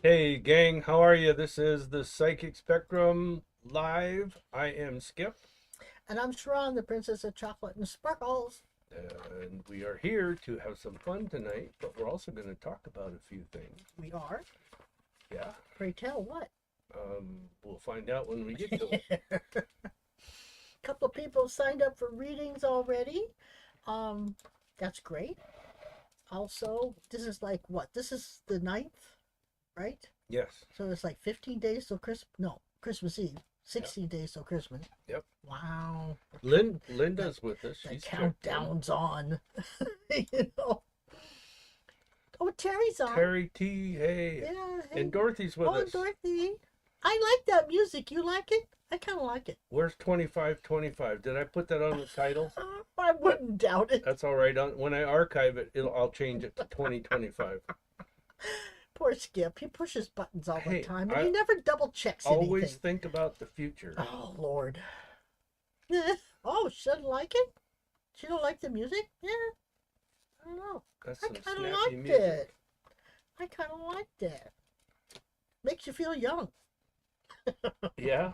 Hey gang, how are you? This is the Psychic Spectrum Live. I am Skip, And I'm Sha'ron, the Princess of Chocolate and Sparkles. and we are here to have some fun tonight, but we're also going to talk about a few things. We are. Yeah, Pray tell what? we'll find out when we get to it. A couple of people signed up for readings already. Um, that's great. Also, this is like what? This is the ninth, right? Yes, So it's like 15 days till Christmas. No, Christmas Eve. yep, 16 days till Christmas. yep. Wow. The, Linda's with us. the She's checked in. countdown's on. you know. Oh, Terry's on. Terry T, hey, Yeah. Hey. and Dorothy's with Oh, us. Dorothy. I like that music. You like it? I kind of like it. Where's 2525? Did I put that on the title? I wouldn't doubt it. That's all right. When I archive it, I'll change it to 2025. Poor Skip. He pushes buttons all the Hey, time, and I he never double checks always anything. think about the future. Oh Lord. Oh, she doesn't like it. She don't like the music. Yeah, I don't know. That's I some kind of snappy liked music. it. I kind of liked it. Makes you feel young. Yeah,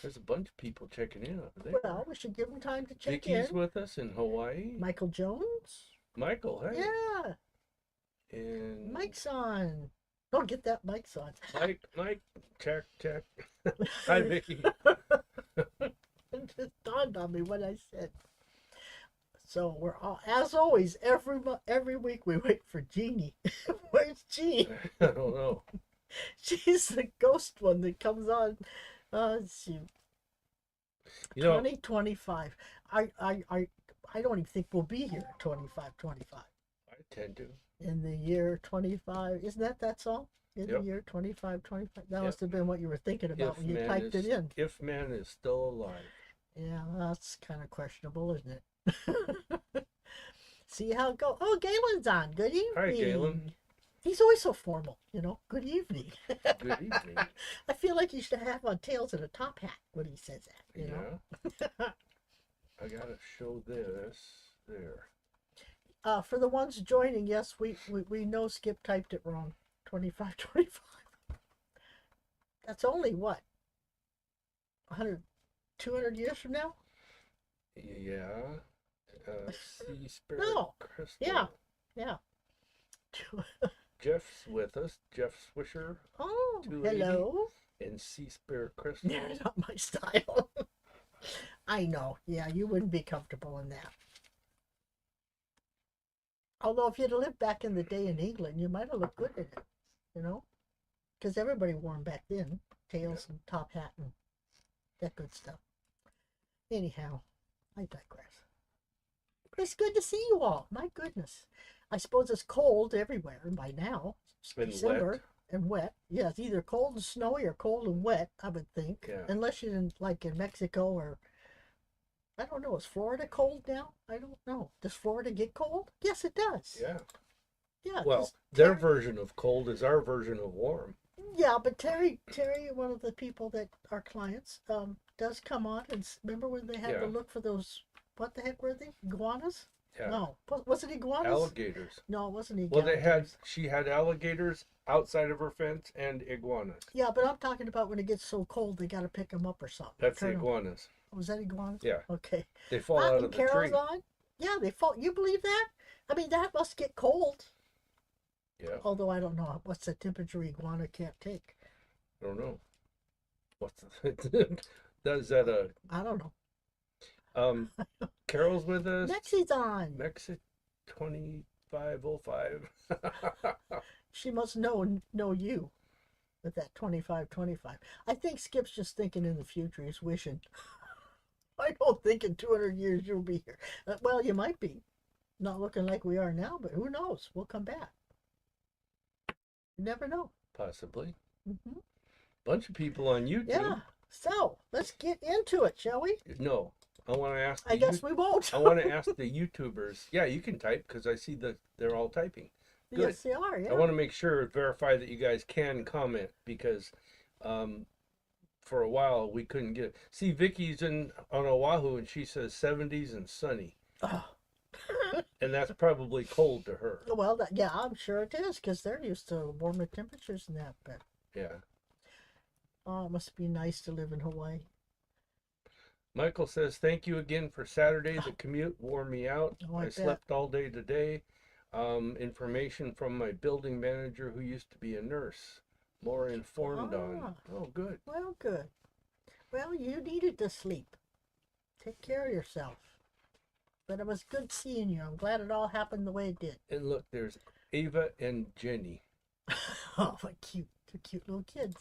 there's a bunch of people checking in over there. Well, we should give him time to check Vicky's in. with us in Hawaii. Michael Jones. Michael, hey. Yeah, And Mike's on. Don't get that Mike's on. Mike, check. Hi, Vicky. It just dawned on me what I said. So we're all, as always, every week we wait for Jeannie. Where's Jean? I don't know. She's the ghost one that comes on. She You know, 2025. I don't even think we'll be here 25. I tend to. In the year 25. Isn't that song? In Yep. the year 25. That Yep. must have been what you were thinking about when you typed it in. If man is still alive. Yeah, that's kind of questionable, isn't it? See how it goes. Oh, Galen's on. Good evening. Hi, Galen. He's always so formal, Good evening. Good evening. I feel like he should have on tails and a top hat when he says that, Yeah. I gotta show this there. For the ones joining, yes, we know Skip typed it wrong. 25. That's only what? 100, 200 years from now? Yeah. Sea Spirit No. Crystal. Yeah. Jeff's with us. Jeff Swisher Oh, 280. hello. And Sea Spirit Crystal. Yeah, not my style. I know. Yeah, you wouldn't be comfortable in that. Although if you'd lived back in the day in England, you might have looked good in it, because everybody wore them back then, tails and top hat and that good stuff. Anyhow, I digress. It's good to see you all. My goodness. I suppose it's cold everywhere by now. It's Been December wet. and wet. Yeah, it's either cold and snowy or cold and wet, I would think. Yeah. Unless you're in Mexico or I don't know. Is Florida cold now? I don't know. Does Florida get cold? Yes, it does. Yeah. Yeah. Well, their version of cold is our version of warm. Yeah, but Terry, one of the people that our clients, does come on and remember when they had Yeah. to look for those. What the heck were they? Iguanas? Yeah. No, was it iguanas? Alligators. No, it wasn't Well, iguanas. she had alligators outside of her fence and iguanas. Yeah, but I'm talking about when it gets so cold they got to pick them up or something. That's the iguanas. Was that iguanas? Yeah. Okay. They fall out And of the Carol's tree. on? Yeah, they fall. You believe that? I mean, that must get cold. Yeah. Although I don't know what's the temperature iguana can't take. I don't know. What's the, is that a I don't know. Carol's with us. Mexi's on. Mexi 2505. She must know you with that 25. I think Skip's just thinking in the future. He's wishing. I don't think in 200 years you'll be here. Well, you might be. Not looking like we are now, but who knows? We'll come back. You never know. Possibly. Hmm. Bunch of people on YouTube. Yeah. So let's get into it, shall we? No, I want to ask. I guess we won't. I want to ask the YouTubers. Yeah, you can type because I see that they're all typing. Good. Yes, they are. Yeah. I want to make sure, verify that you guys can comment because for a while we couldn't get it. See, Vicky's on Oahu and she says 70s and sunny. Oh. And that's probably cold to her. Well, yeah, I'm sure it is because they're used to warmer temperatures than that. But Yeah. oh, it must be nice to live in Hawaii. Michael says, thank you again for Saturday. The commute wore me out. Oh, I I bet. slept all day today. Information from my building manager who used to be a nurse. More informed on. Ah, Oh, good. well, good. Well, you needed to sleep. Take care of yourself. But it was good seeing you. I'm glad it all happened the way it did. And look, there's Ava and Jenny. Oh, what cute. They're cute little kids.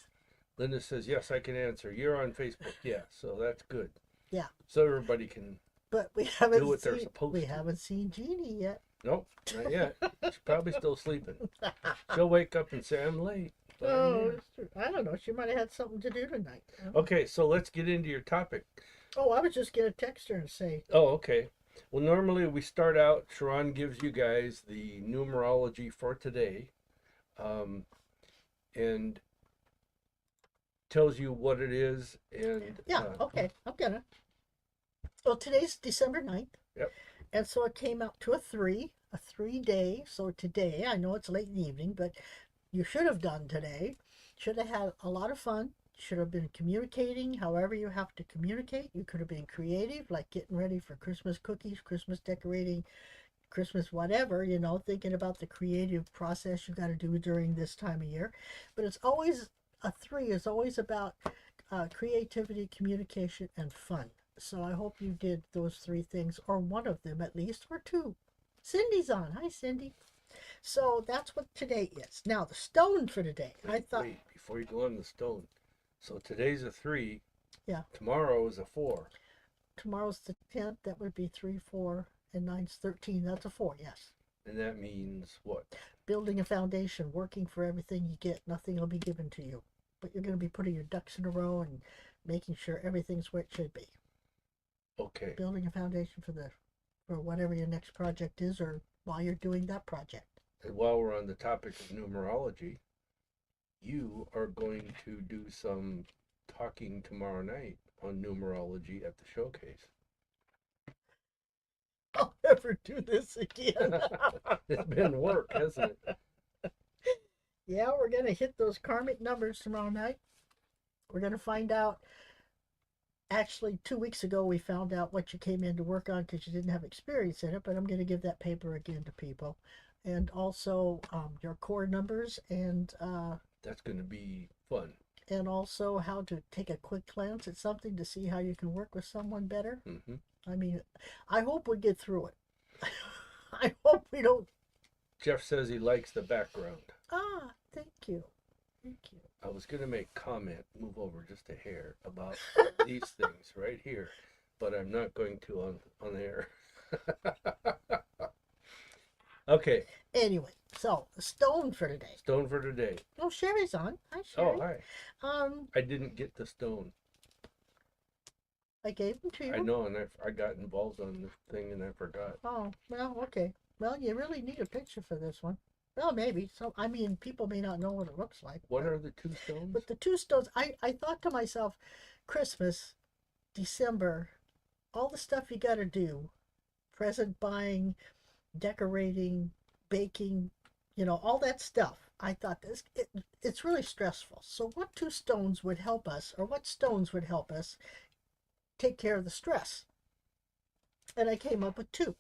Linda says, yes, I can answer. You're on Facebook. Yeah, so that's good. Yeah. So everybody can But we haven't do what they're seen, supposed we to. haven't seen Jeannie yet. Nope, not yet. She's probably still sleeping. She'll wake up and say, I'm late. But I'm Oh, here. it's true. I don't know. She might have had something to do tonight. Okay, so let's get into your topic. Oh, I was just going to text her and say, Oh, okay. Well, normally we start out, Sha'ron gives you guys the numerology for today, and tells you what it is. And yeah, okay, I'm going to. Well, today's December 9th. Yep. And so it came out to a 3-day. So today, I know it's late in the evening, but you should have done today. Should have had a lot of fun. Should have been communicating however you have to communicate. You could have been creative, like getting ready for Christmas cookies, Christmas decorating, Christmas whatever, thinking about the creative process you got to do during this time of year. But it's always, a 3 is always about creativity, communication, and fun. So I hope you did those 3 things, or one of them at least, or 2. Cindy's on. Hi, Cindy. So that's what today is. Now, the stone for today. Wait, before you go on the stone. So today's a 3. Yeah. Tomorrow is a 4. Tomorrow's the 10th. That would be 3, 4, and 9's 13. That's a 4, yes. And that means what? Building a foundation, working for everything you get. Nothing will be given to you. But you're going to be putting your ducks in a row and making sure everything's where it should be. Okay. Building a foundation for whatever your next project is, or while you're doing that project. And while we're on the topic of numerology, you are going to do some talking tomorrow night on numerology at the showcase. I'll never do this again. It's been work, hasn't it? Yeah, we're going to hit those karmic numbers tomorrow night. We're going to find out. Actually, 2 weeks ago, we found out what you came in to work on because you didn't have experience in it, but I'm going to give that paper again to people. And also your core numbers, and that's going to be fun. And also how to take a quick glance at something to see how you can work with someone better. Mm-hmm. I mean, I hope we get through it. I hope we don't. Jeff says he likes the background. Ah, thank you. Thank you. I was going to make comment, move over just a hair, about these things right here, but I'm not going to on air. Okay. Anyway, so the stone for today. Stone for today. Oh, Sherry's on. Hi, Sherry. Oh, hi. I didn't get the stone. I gave them to you. I know, and I got involved on the thing and I forgot. Oh, well, okay. Well, you really need a picture for this one. Well, maybe. So, I mean, people may not know what it looks like. What are the 2 stones? But the 2 stones, I thought to myself, Christmas, December, all the stuff you got to do, present buying, decorating, baking, all that stuff. I thought it's really stressful. So what 2 stones would help us, or what stones would help us take care of the stress? And I came up with 2.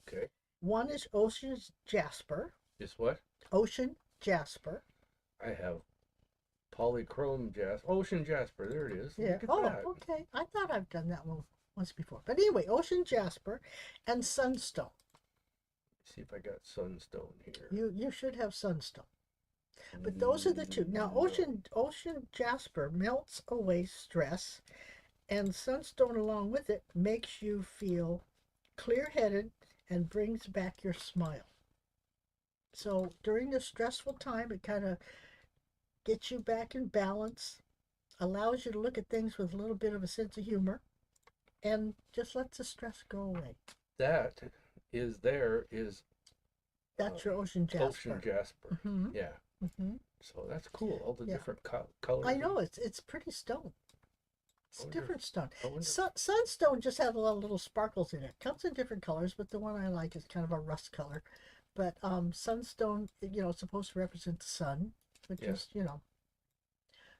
Okay. One is ocean jasper. Is what? Ocean jasper. I have polychrome jasper. Ocean jasper. There it is. Yeah. Oh, that. Okay. I thought I've done that one once before. But anyway, ocean jasper and sunstone. See if I got sunstone here. You should have sunstone. But those are the 2. Now, ocean jasper melts away stress, and sunstone along with it makes you feel clear-headed and brings back your smile. So during this stressful time, it kind of gets you back in balance, allows you to look at things with a little bit of a sense of humor, and just lets the stress go away. That is that's your ocean jasper. Ocean jasper. Mm-hmm. Yeah. Mm-hmm. So that's cool. All the different colors. I know, it's pretty stone. It's a different stone. I wonder. Sunstone just has a lot of little sparkles in it. Comes in different colors, but the one I like is kind of a rust color. But sunstone, it's supposed to represent the sun, which Yeah. is,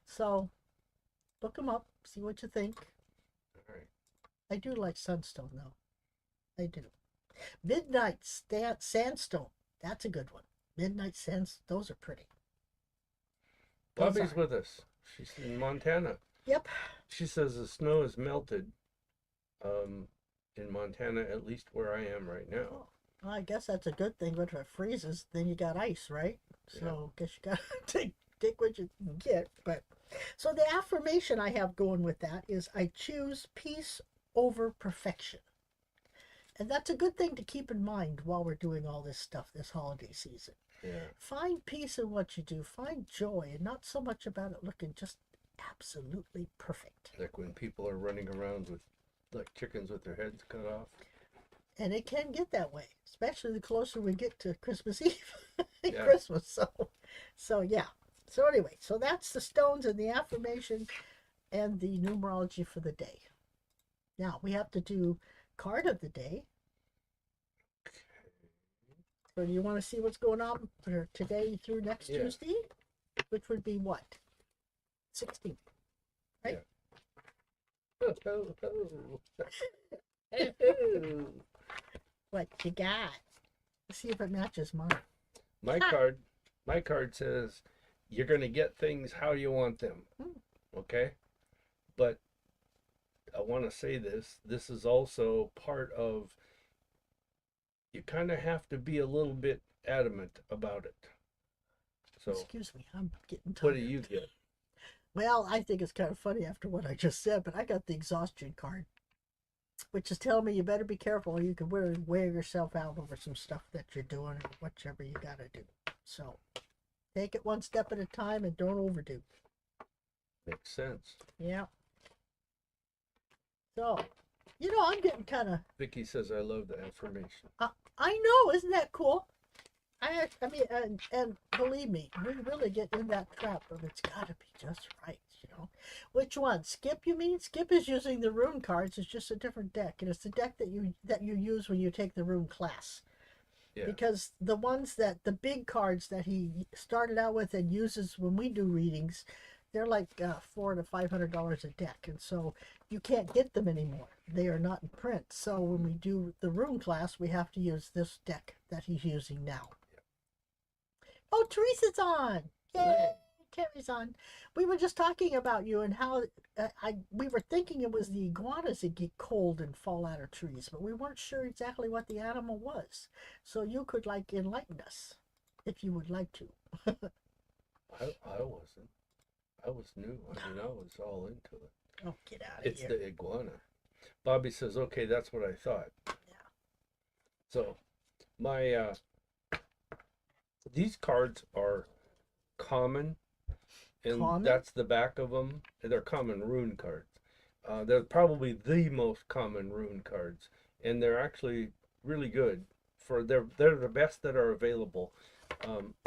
So look them up, see what you think. All right. I do like sunstone though. I do. Midnight sandstone. That's a good one. Midnight sands. Those are pretty. Those Bobby's are. with us. She's in Montana. Yep. She says the snow has melted in Montana, at least where I am right now. Oh, well, I guess that's a good thing. But if it freezes, then you got ice, right? So I guess you gotta take what you can get. But so the affirmation I have going with that is I choose peace over perfection. And that's a good thing to keep in mind while we're doing all this stuff this holiday season. Yeah. Find peace in what you do. Find joy, and not so much about it looking just absolutely perfect. Like when people are running around with like chickens with their heads cut off. And it can get that way, especially the closer we get to Christmas Eve and Yeah. Christmas. So yeah. So anyway, so that's the stones and the affirmation and the numerology for the day. Now we have to do card of the day. So do you want to see what's going on for today through next Tuesday? Which would be what? 16th. Right? Yeah. What you got? Let's see if it matches mine. My card says you're gonna get things how you want them. Okay? But I want to say this is also part of, you kind of have to be a little bit adamant about it. So Excuse me, I'm getting tired. what do you get? Well, I think it's kind of funny after what I just said, but I got the exhaustion card, which is telling me you better be careful or you could wear yourself out over some stuff that you're doing or whatever you got to do. So take it one step at a time and don't overdo. Makes sense. Yeah. So, I'm getting kind of... Vicky says I love the affirmation. I know, isn't that cool? I mean, and believe me, we really get in that trap of it's got to be just right, Which one? Skip, you mean? Skip is using the rune cards. It's just a different deck, and it's the deck that you use when you take the rune class. Yeah. Because the big cards that he started out with and uses when we do readings, they're like $400 to $500 a deck, and so you can't get them anymore. They are not in print. So when we do the rune class, we have to use this deck that he's using now. Oh, Teresa's on! Yay! Terry's on. We were just talking about you and how we were thinking it was the iguanas that get cold and fall out of trees, but we weren't sure exactly what the animal was. So you could enlighten us if you would like to. I wasn't. I was new. I mean, I was all into it. Oh, get out of It's here. the iguana. Bobby says, okay, that's what I thought. Yeah. So, my, these cards are common, and Common? that's the back of them. They're common rune cards. They're probably the most common rune cards, and they're actually really good. They're the best that are available.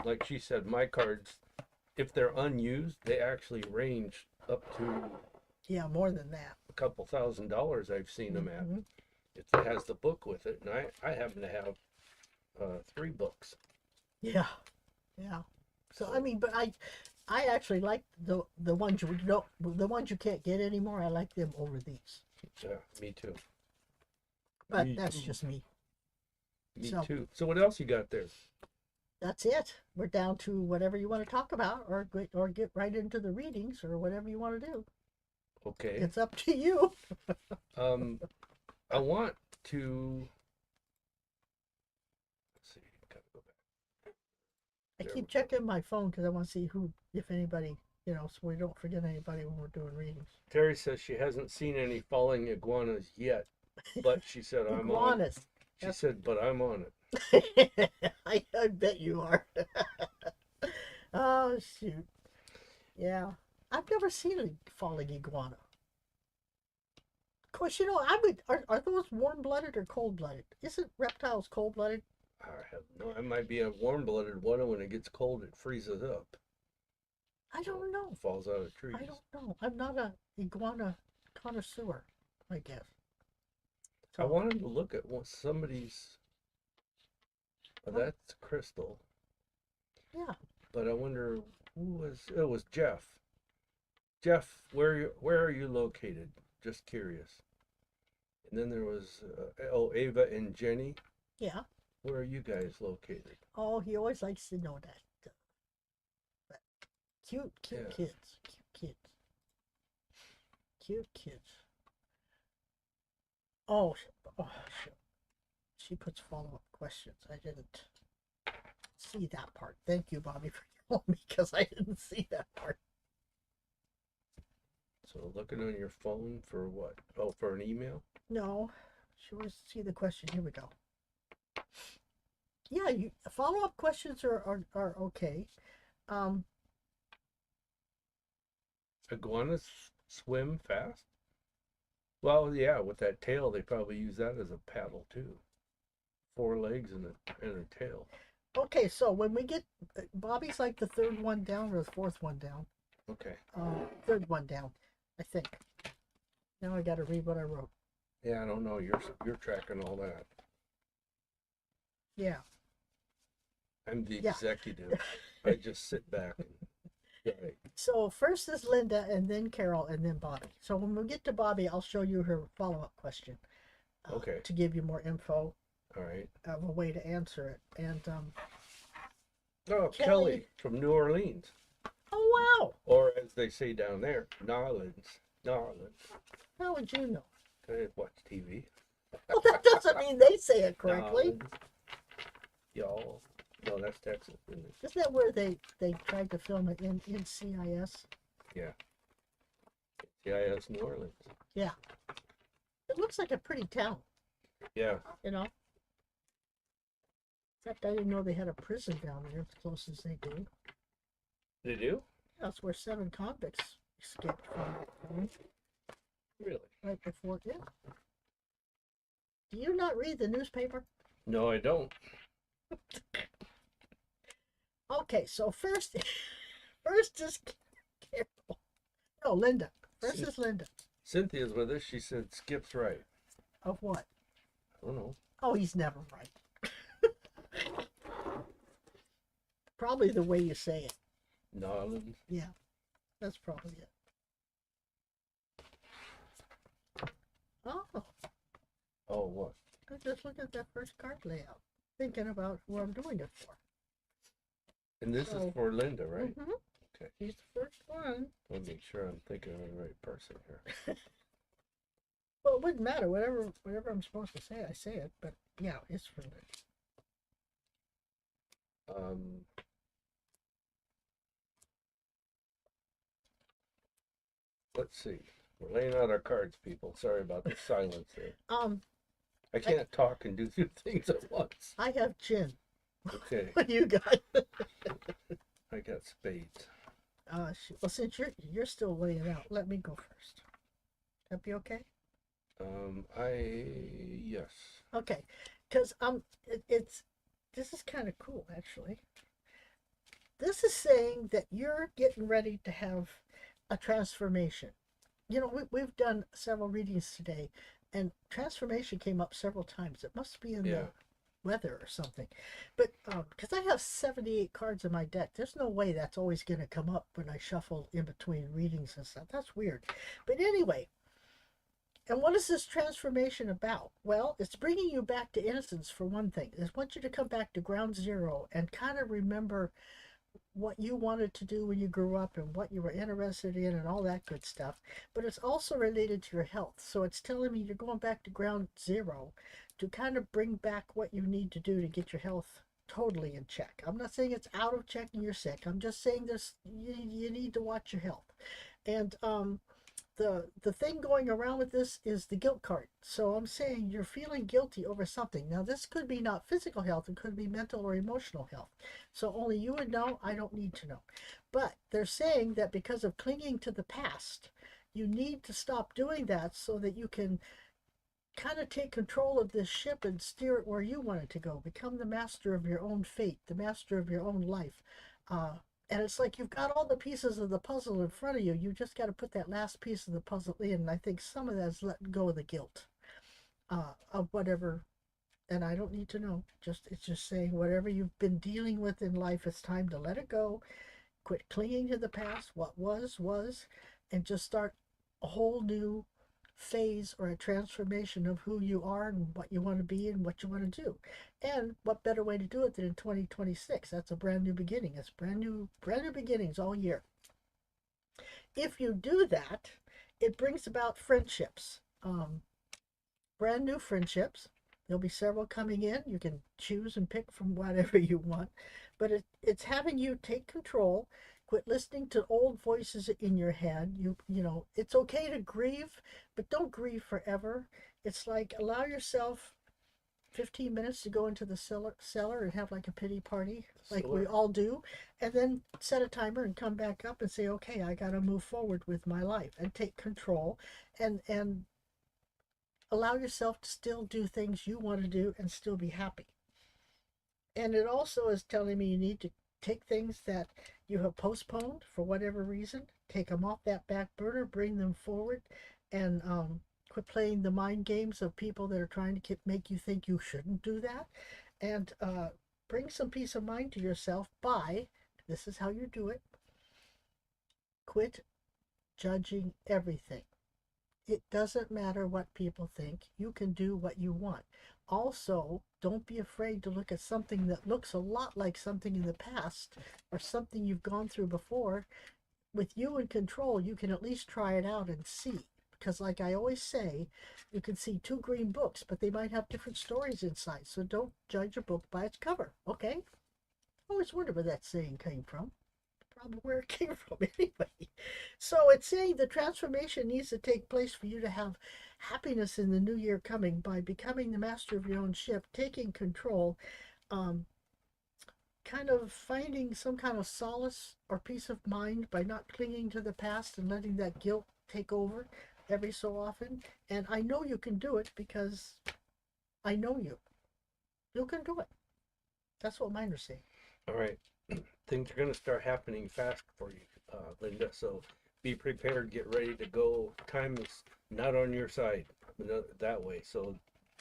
Like she said, my cards, if they're unused, they actually range up to Yeah, more than that. a couple $1,000. I've seen them at. Mm-hmm. It has the book with it, and I happen to have 3 books. Yeah, yeah. So I mean, but I actually like the ones the ones you can't get anymore. I like them over these. Yeah, me too. But Me that's too. just me. Me So- too. So what else you got there? That's it. We're down to whatever you want to talk about, or get right into the readings, or whatever you want to do. Okay. It's up to you. I want to. Let's see. Gotta go back. I There keep we go. checking my phone because I want to see if anybody, so we don't forget anybody when we're doing readings. Terry says she hasn't seen any falling iguanas yet, but she said I'm on. Iguanas. She said, but I'm on it. I bet you are. Oh shoot. Yeah. I've never seen a falling iguana. Of course, are those warm-blooded or cold-blooded? Isn't reptiles cold-blooded? I have no. It might be a warm-blooded one, and when it gets cold, it freezes up. I don't know. Falls out of trees. I don't know. I'm not a iguana connoisseur, I guess. I So, wanted to look at somebody's. Well, that's crystal, yeah. but I wonder who was. It was Jeff. Jeff, where are you located? Just curious. And then there was Ava and Jenny. Yeah. Where are you guys located? Oh, he always likes to know that. But cute Yeah. kids. Cute kids. Cute kids. Oh, oh shit. She puts follow-up questions. I didn't see that part. Thank you, Bobby, for telling me because I didn't see that part. So looking on your phone for what? Oh, for an email? No, she wants to see the question. Here we go. Yeah, follow-up questions are okay. Iguanas swim fast? Well, yeah, with that tail, they probably use that as a paddle too. 4 legs and a tail. Okay, so when we get Bobby's like the third one down or the fourth one down. Okay. Third one down, I think. Now I got to read what I wrote. Yeah, I don't know. You're tracking all that. Yeah. I'm the executive. I just sit back and right. So first is Linda, and then Carol, and then Bobby. So when we get to Bobby, I'll show you her follow-up question. Okay. To give you more info. All right. Of a way to answer it. And oh, Kelly from New Orleans. Oh wow! Or as they say down there, Narlands. How would you know? I watch TV. Well, that doesn't mean they say it correctly. Y'all. No, that's Texas, isn't it? Isn't that where they tried to film it in CIS? Yeah. CIS New Orleans. Yeah. It looks like a pretty town. Yeah. You know? In fact, I didn't know they had a prison down there as close as they do. They do? That's where 7 convicts escaped from. Really? Right before, yeah. Do you not read the newspaper? No, I don't. Okay, so first is Carol. No, Linda. First is Linda. Cynthia's with us. She said Skip's right. Of what? I don't know. Oh, he's never right. Probably the way you say it. Narlands. Yeah, that's probably it. Oh. Oh, what? I just look at that first card layout, thinking about who I'm doing it for. And this is for Linda, right? Mm-hmm. Okay. She's the first one. I'll make sure I'm thinking of the right person here. Well, it wouldn't matter. Whatever I'm supposed to say, I say it. But yeah, it's for Linda. Let's see. We're laying out our cards, people. Sorry about the silence there. I can't talk and do 2 things at once. I have gin. Okay. What do you got? I got spades. Well, since you're still laying out, let me go first. That be okay? Yes. Okay, because this is kind of cool actually. This is saying that you're getting ready to have a transformation. You know, we've done several readings today, and transformation came up several times. It must be in the weather or something. But because I have 78 cards in my deck, there's no way that's always going to come up when I shuffle in between readings and stuff. That's weird. But anyway, and what is this transformation about? Well, it's bringing you back to innocence for one thing. I want you to come back to ground zero and kind of remember what you wanted to do when you grew up and what you were interested in and all that good stuff. But it's also related to your health. So it's telling me you're going back to ground zero to kind of bring back what you need to do to get your health totally in check. I'm not saying it's out of check and you're sick. I'm just saying you need to watch your health. And the thing going around with this is the guilt card. So I'm saying you're feeling guilty over something. Now this could be not physical health, it could be mental or emotional health. So only you would know, I don't need to know. But they're saying that because of clinging to the past, you need to stop doing that so that you can kind of take control of this ship and steer it where you want it to go. Become the master of your own fate, the master of your own life. And it's like you've got all the pieces of the puzzle in front of you. You just got to put that last piece of the puzzle in. And I think some of that is letting go of the guilt of whatever. And I don't need to know. Just it's just saying whatever you've been dealing with in life, it's time to let it go. Quit clinging to the past. What was, and just start a whole new phase or a transformation of who you are and what you want to be and what you want to do. And what better way to do it than in 2026? That's a brand new beginning. It's brand new beginnings all year. If you do that, it brings about friendships, brand new friendships. There'll be several coming in. You can choose and pick from whatever you want, but it's having you take control. Quit listening to old voices in your head. You know it's okay to grieve, but don't grieve forever. It's like allow yourself 15 minutes to go into the cellar and have like a pity party, like we all do, and then set a timer and come back up and say, okay, I got to move forward with my life and take control, and allow yourself to still do things you want to do and still be happy. And it also is telling me you need to take things that you have postponed for whatever reason, take them off that back burner, bring them forward, and quit playing the mind games of people that are trying to make you think you shouldn't do that. And bring some peace of mind to yourself by this is how you do it: quit judging everything. It doesn't matter what people think. You can do what you want. Also, don't be afraid to look at something that looks a lot like something in the past or something you've gone through before. With you in control, you can at least try it out and see. Because, like I always say, you can see two green books, but they might have different stories inside. So don't judge a book by its cover, okay? I always wondered where that saying came from. Probably where it came from anyway. So it's saying the transformation needs to take place for you to have happiness in the new year coming by becoming the master of your own ship, taking control, um, kind of finding some kind of solace or peace of mind by not clinging to the past and letting that guilt take over every so often. And I know you can do it because I know you. You can do it. That's what mine are saying. All right. Things are going to start happening fast for you, Linda. So be prepared, get ready to go. Time is not on your side that way. So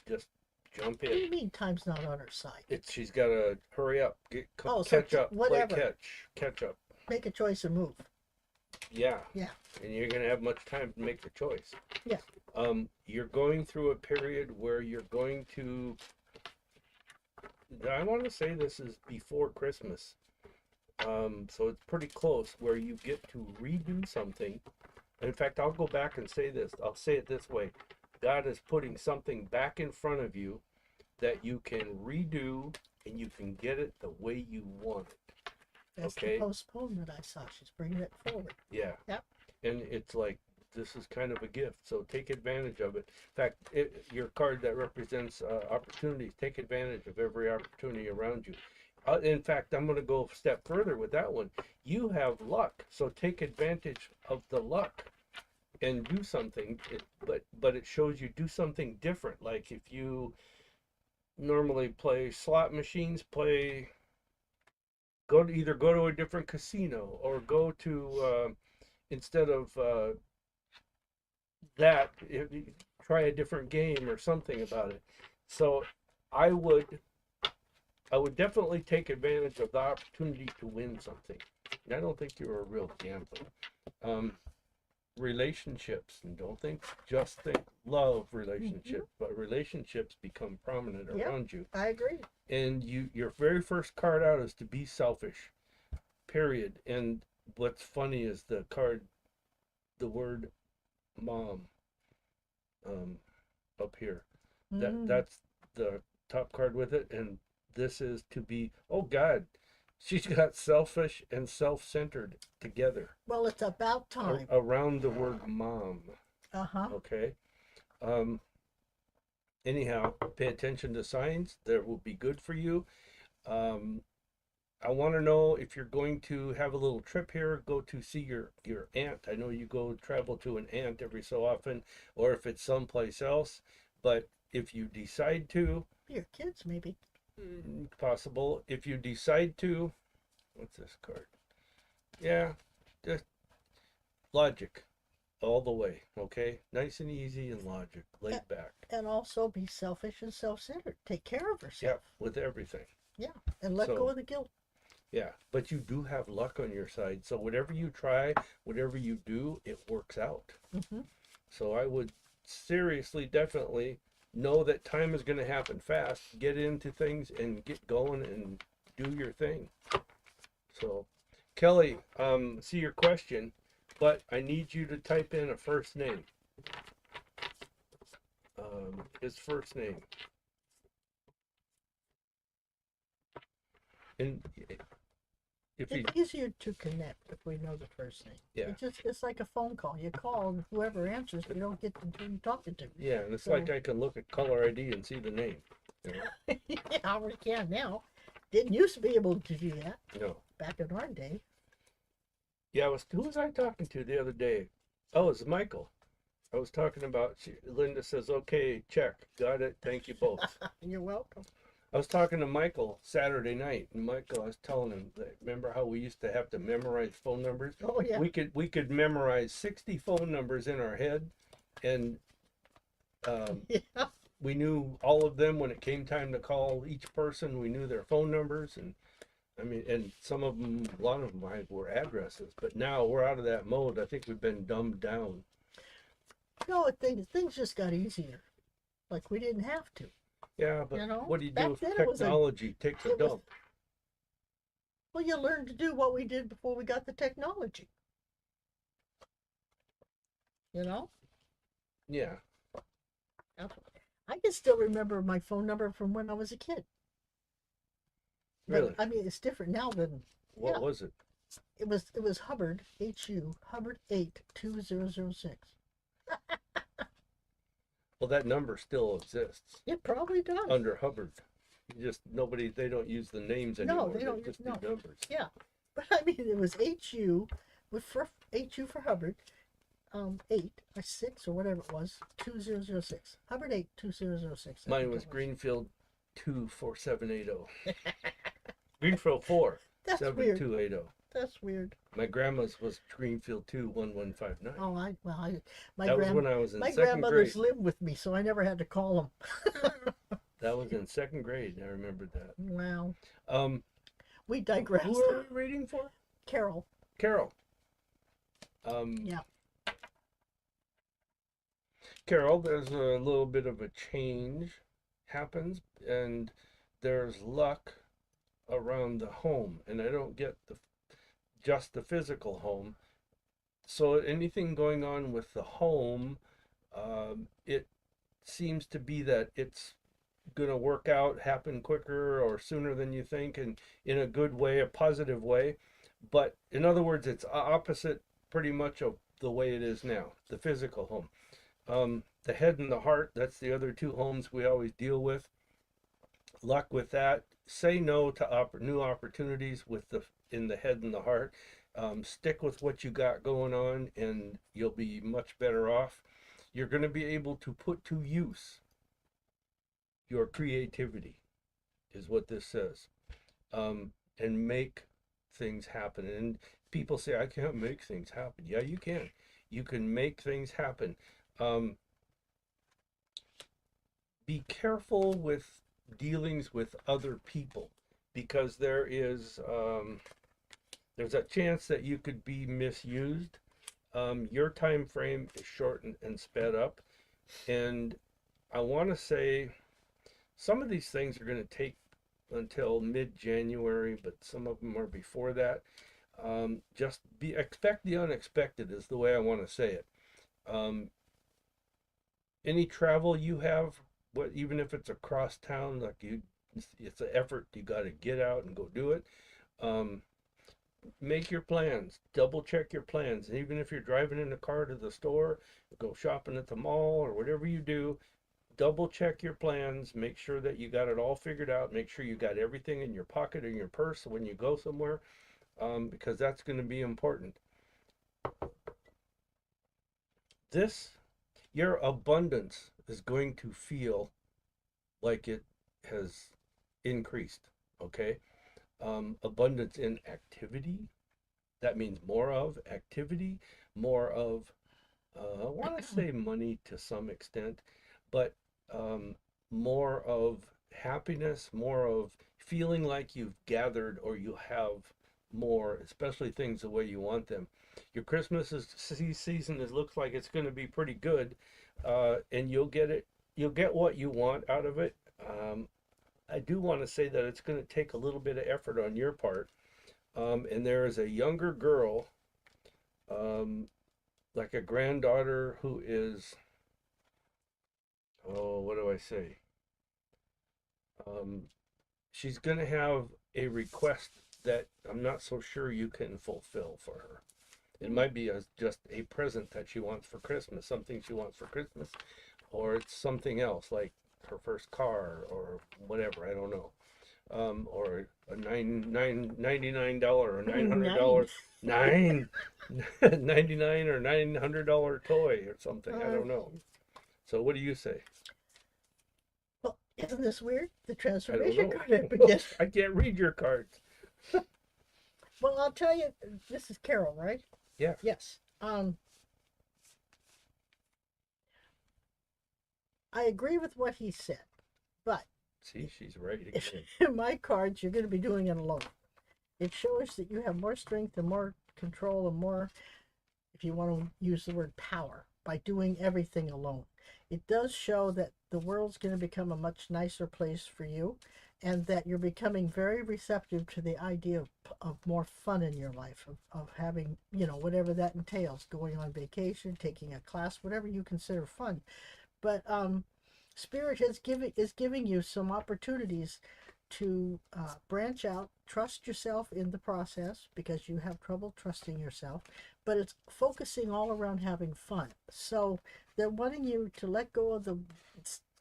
just jump What do in. you mean time's not on her side? She's got to hurry up, catch up, whatever. play catch up. Make a choice and move. Yeah. Yeah. And you're going to have much time to make the choice. Yeah. You're going through a period where you're going to, I want to say this is before Christmas. So it's pretty close where you get to redo something. In fact, I'll go back and say this. I'll say it this way. God is putting something back in front of you that you can redo and you can get it the way you want it. That's okay? the postponement I saw. She's bringing it forward. Yeah. Yep. And it's like, this is kind of a gift, so take advantage of it. In fact, your card that represents opportunities, take advantage of every opportunity around you. In fact, I'm going to go a step further with that one. You have luck, so take advantage of the luck and do something. But it shows you do something different. Like if you normally play slot machines, either go to a different casino or go to instead of that, try a different game or something about it. So I would definitely take advantage of the opportunity to win something. And I don't think you're a real gambler. Relationships, and don't just think love relationships, but relationships become prominent around you. I agree. And your very first card out is to be selfish. Period. And what's funny is the card, the word mom, up here. That's the top card with it, and this is to be, oh God, she's got selfish and self-centered together. Well, it's about time. Around the word mom. Uh-huh. Okay. Anyhow, pay attention to signs. That will be good for you. I want to know if you're going to have a little trip here, go to see your aunt. I know you go travel to an aunt every so often, or if it's someplace else. But if you decide to, Your kids, maybe. possible. If you decide to, what's this card? Yeah, just logic all the way, okay? Nice and easy and logic, laid back. And also be selfish and self-centered. Take care of Yeah, yourself. with everything. Yeah, and let go So, of the guilt. yeah, but you do have luck on your side. So whatever you try, whatever you do, it works out. Hmm. So I would seriously, definitely know that time is going to happen fast. Get into things and get going and do your thing. So, Kelly, see your question, but I need you to type in a first name. His first name. And if he, It's easier to connect if we know the first name. yeah, It's like a phone call. You call and whoever answers, you don't get to who you're talking to. yeah, and it's So like I can look at caller ID and see the name. You know? yeah, we can now. Didn't used to be able to do that No. back in our day. Yeah, who was I talking to the other day? Oh, it's Michael. I was talking about, Linda says, okay, check. Got it. Thank you both. You're welcome. I was talking to Michael Saturday night, and Michael, I was telling him that remember how we used to have to memorize phone numbers? Oh yeah. We could memorize 60 phone numbers in our head, and Yeah. we knew all of them when it came time to call each person. We knew their phone numbers, and I mean, and some of them, a lot of them were addresses. But now we're out of that mode. I think we've been dumbed down. No, things just got easier. Like we didn't have to. Yeah, but You know, what do you back do if then technology takes a it was dump? well, you learned to do what we did before we got the technology. You know, Yeah, I can still remember my phone number from when I was a kid. But really. I mean, it's different now than What yeah. was it? It was Hubbard Hubbard 82006. Well, that number still exists It probably does. under Hubbard. You just nobody they don't use the names No, anymore. they don't. Just No, do numbers. yeah, but I mean, it was HU with for HU for Hubbard, 8 or 6 or whatever it was, 2006. Hubbard 82006. Mine was Greenfield 24780. Greenfield 4 That's weird. 7280. That's weird. My grandma's was Greenfield 21159. Oh, my That was when I was in my second grandmothers grade. lived with me, so I never had to call them. That was in second grade. I remember that. Wow. Um, We digress. who are we reading for? Carol. Carol. Yeah. Carol, there's a little bit of a change happens, and there's luck around the home, and I don't get just the physical home. So anything going on with the home, it seems to be that it's gonna work out, happen quicker or sooner than you think, and in a good way, a positive way. But in other words, it's opposite pretty much of the way it is now, the physical home. The head and the heart, that's the other two homes we always deal with. Luck with that. Say no to new opportunities with the in the head and the heart. Stick with what you got going on, and you'll be much better off. You're going to be able to put to use your creativity, is what this says, and make things happen. And people say, I can't make things happen. Yeah, you can. You can make things happen. Be careful with dealings with other people, because there's a chance that you could be misused. Your time frame is shortened and sped up, and I want to say some of these things are going to take until mid-January, but some of them are before that. Just expect the unexpected is the way I want to say it. Any travel you have, even if it's across town, it's an effort. You got to get out and go do it. Make your plans. Double check your plans. And even if you're driving in the car to the store, go shopping at the mall or whatever you do, double check your plans. Make sure that you got it all figured out. Make sure you got everything in your pocket or in your purse when you go somewhere, because that's going to be important. Your abundance is going to feel like it has increased. Okay. Abundance in activity, That means more of activity, more of, I want to say money to some extent, but um, more of happiness, more of feeling like you've gathered or you have more, especially things the way you want them. Your season looks like it's going to be pretty good, and you'll get it. You'll get what you want out of it. I do want to say that it's going to take a little bit of effort on your part. And there is a younger girl, um, like a granddaughter, who is, oh, what do I say? Um, she's going to have a request that I'm not so sure you can fulfill for her. It might be just a present that she wants for Christmas, something she wants for Christmas, or it's something else like her first car or whatever. I don't know. Or a $99 or $900 nine 99 or $900 toy or something. I don't know. So what do you say? Well, isn't this weird? The I don't transformation know. card I've been getting. I can't read your cards. Well, I'll tell you, this is Carol, right? Yeah. Yes. I agree with what he said, but See, she's right again. in my cards, you're going to be doing it alone. It shows that you have more strength and more control and more, if you want to use the word power, by doing everything alone. It does show that the world's going to become a much nicer place for you, and that you're becoming very receptive to the idea of more fun in your life, of having, whatever that entails, going on vacation, taking a class, whatever you consider fun. But Spirit is giving you some opportunities to branch out, trust yourself in the process because you have trouble trusting yourself, but it's focusing all around having fun. So they're wanting you to let go of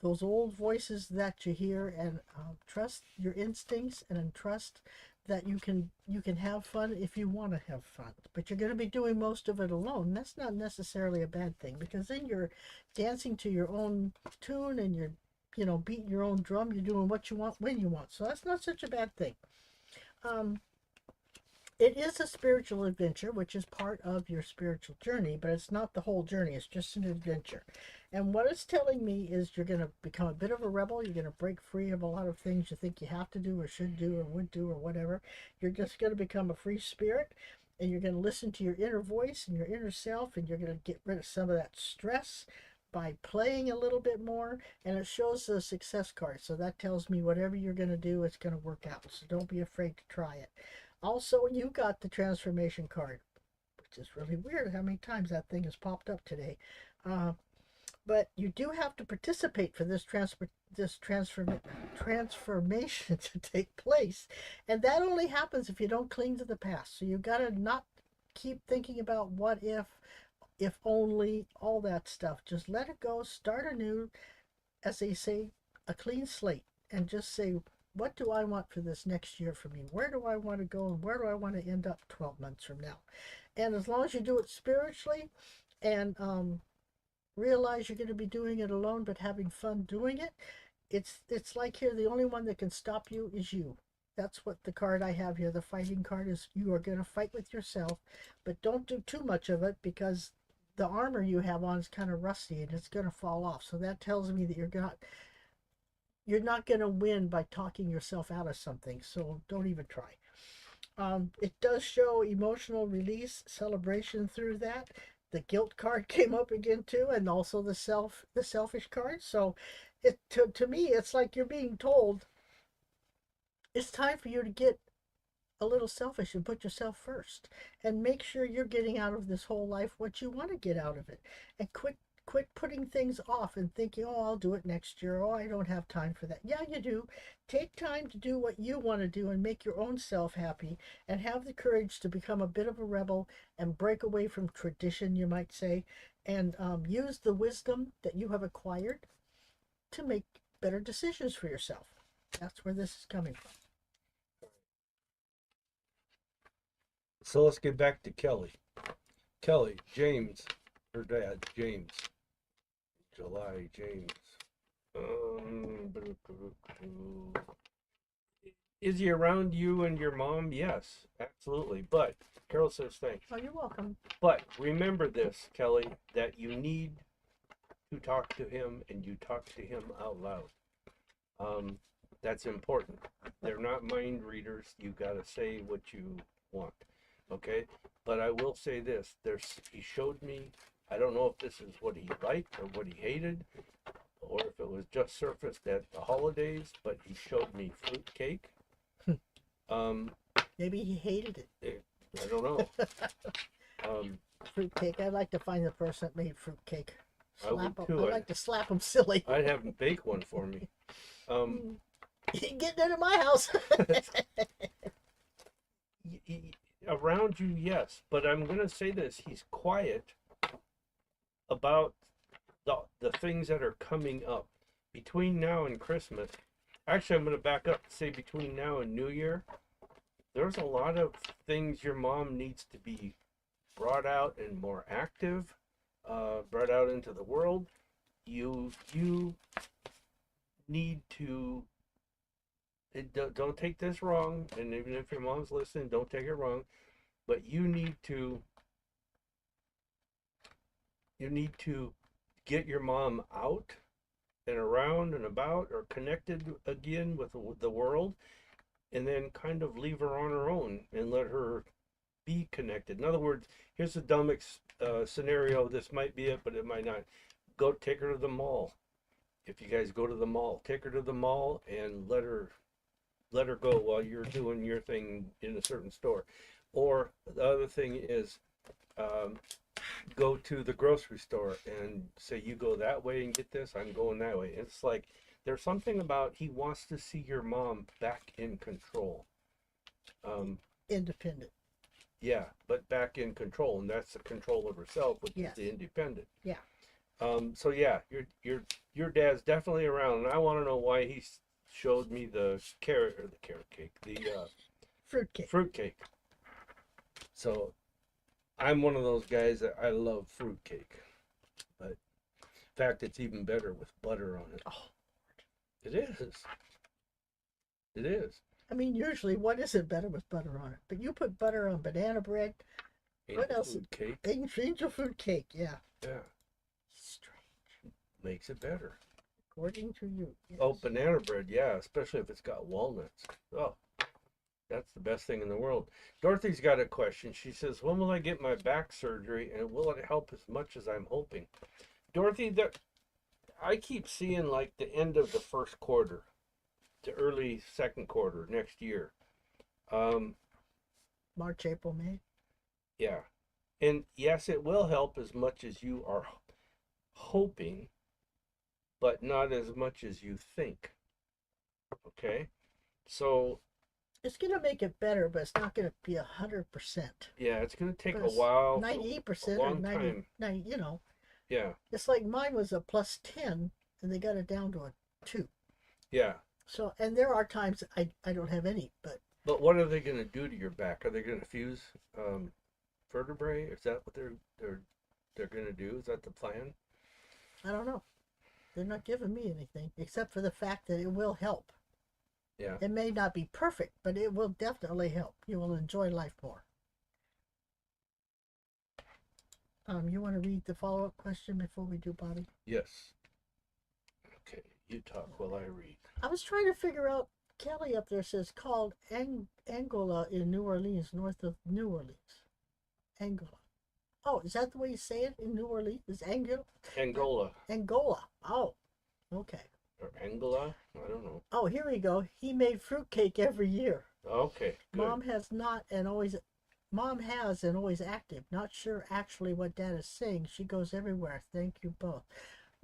those old voices that you hear and trust your instincts and trust that you can have fun if you want to have fun, but you're going to be doing most of it alone. That's not necessarily a bad thing because then you're dancing to your own tune and you're beating your own drum. You're doing what you want when you want, so that's not such a bad thing. um it is a spiritual adventure, which is part of your spiritual journey, but it's not the whole journey. It's just an adventure. And what it's telling me is you're going to become a bit of a rebel. You're going to break free of a lot of things you think you have to do or should do or would do or whatever. You're just going to become a free spirit, and you're going to listen to your inner voice and your inner self, and you're going to get rid of some of that stress by playing a little bit more. And it shows the success card, so that tells me whatever you're going to do, it's going to work out. So don't be afraid to try it. Also, you got the transformation card, which is really weird how many times that thing has popped up today. But you do have to participate for this transformation to take place, and that only happens if you don't cling to the past. So you got to not keep thinking about what if only, all that stuff. Just let it go, start anew, as they say, a clean slate, and just say, what do I want for this next year for me? Where do I want to go, and where do I want to end up 12 months from now? And as long as you do it spiritually and realize you're going to be doing it alone but having fun doing it, it's like here, the only one that can stop you is you. That's what the card I have here, the fighting card, is. You are going to fight with yourself, but don't do too much of it because the armor you have on is kind of rusty and it's going to fall off. So that tells me that you're not going to win by talking yourself out of something. So don't even try. It does show emotional release, celebration through that. The guilt card came up again too, and also the selfish card. So to me, it's like you're being told it's time for you to get a little selfish and put yourself first and make sure you're getting out of this whole life what you want to get out of it, and quit putting things off and thinking, oh, I'll do it next year. Oh, I don't have time for that. Yeah, you do. Take time to do what you want to do and make your own self happy, and have the courage to become a bit of a rebel and break away from tradition, you might say, and use the wisdom that you have acquired to make better decisions for yourself. That's where this is coming from. So let's get back to Kelly. Kelly, James, her dad, James. July, James. Is he around you and your mom? Yes, absolutely. But Carol says thanks. Oh, you're welcome. But remember this, Kelly, that you need to talk to him and you talk to him out loud. Um, that's important. They're not mind readers. You got to say what you want. Okay? But I will say this. He showed me, I don't know if this is what he liked or what he hated, or if it was just surfaced at the holidays, but he showed me fruitcake. Maybe he hated it. I don't know. Fruitcake. I'd like to find the person that made fruitcake. I would Slap him. too. I'd like to slap him silly. I'd have him bake one for me. He ain't getting into my house. Around you, yes, but I'm going to say this: he's quiet about the things that are coming up between now and Christmas. Actually, I'm going to back up and say between now and New Year. There's a lot of things your mom needs to be brought out and more active, brought out into the world. You need to, don't take this wrong, and even if your mom's listening, don't take it wrong, but you need to get your mom out and around and about or connected again with the world, and then kind of leave her on her own and let her be connected. In other words, here's a dumb scenario. This might be it, but it might not. Go take her to the mall. If you guys go to the mall, take her to the mall and let her go while you're doing your thing in a certain store. Or the other thing is, go to the grocery store and say, you go that way and get this, I'm going that way. It's like there's something about he wants to see your mom back in control. Independent. Yeah, but back in control, and that's the control of herself, which Yes. is the independent. Yeah. So yeah, your dad's definitely around, and I want to know why he showed me the carrot cake, the Fruitcake. fruitcake. So I'm one of those guys that I love fruitcake, but in fact, it's even better with butter on it. Oh, it is. It is. I mean, usually, what isn't better with butter on it? But you put butter on banana bread. What else? Food cake. Angel food cake. Yeah. Yeah. Strange. Makes it better. According to you. Yes. Oh, banana bread, yeah, especially if it's got walnuts. Oh, that's the best thing in the world. Dorothy's got a question. She says, when will I get my back surgery, and will it help as much as I'm hoping? Dorothy, I keep seeing like the end of the first quarter to early second quarter next year. March, April, May. Yeah. And yes, it will help as much as you are hoping, but not as much as you think. Okay? So it's going to make it better, but it's not going to be 100%. Yeah, it's going to take a while. 98% a or long 90, time. you know. Yeah. It's like mine was a plus 10, and they got it down to a 2. Yeah. So, and there are times I don't have any, but. But what are they going to do to your back? Are they going to fuse vertebrae? Is that what they're going to do? Is that the plan? I don't know. They're not giving me anything except for the fact that it will help. Yeah. It may not be perfect, but it will definitely help. You will enjoy life more. You want to read the follow-up question before we do Bobby? Yes. Okay, you talk while I read. I was trying to figure out, Kelly up there says called Angola in New Orleans, north of New Orleans. Angola. Oh, is that the way you say it in New Orleans? Is Angola? Angola. Oh, okay. Or Angola? I don't know. Oh, here we go. He made fruitcake every year. Okay, good. Mom has and always active. Not sure actually what Dad is saying. She goes everywhere. Thank you both.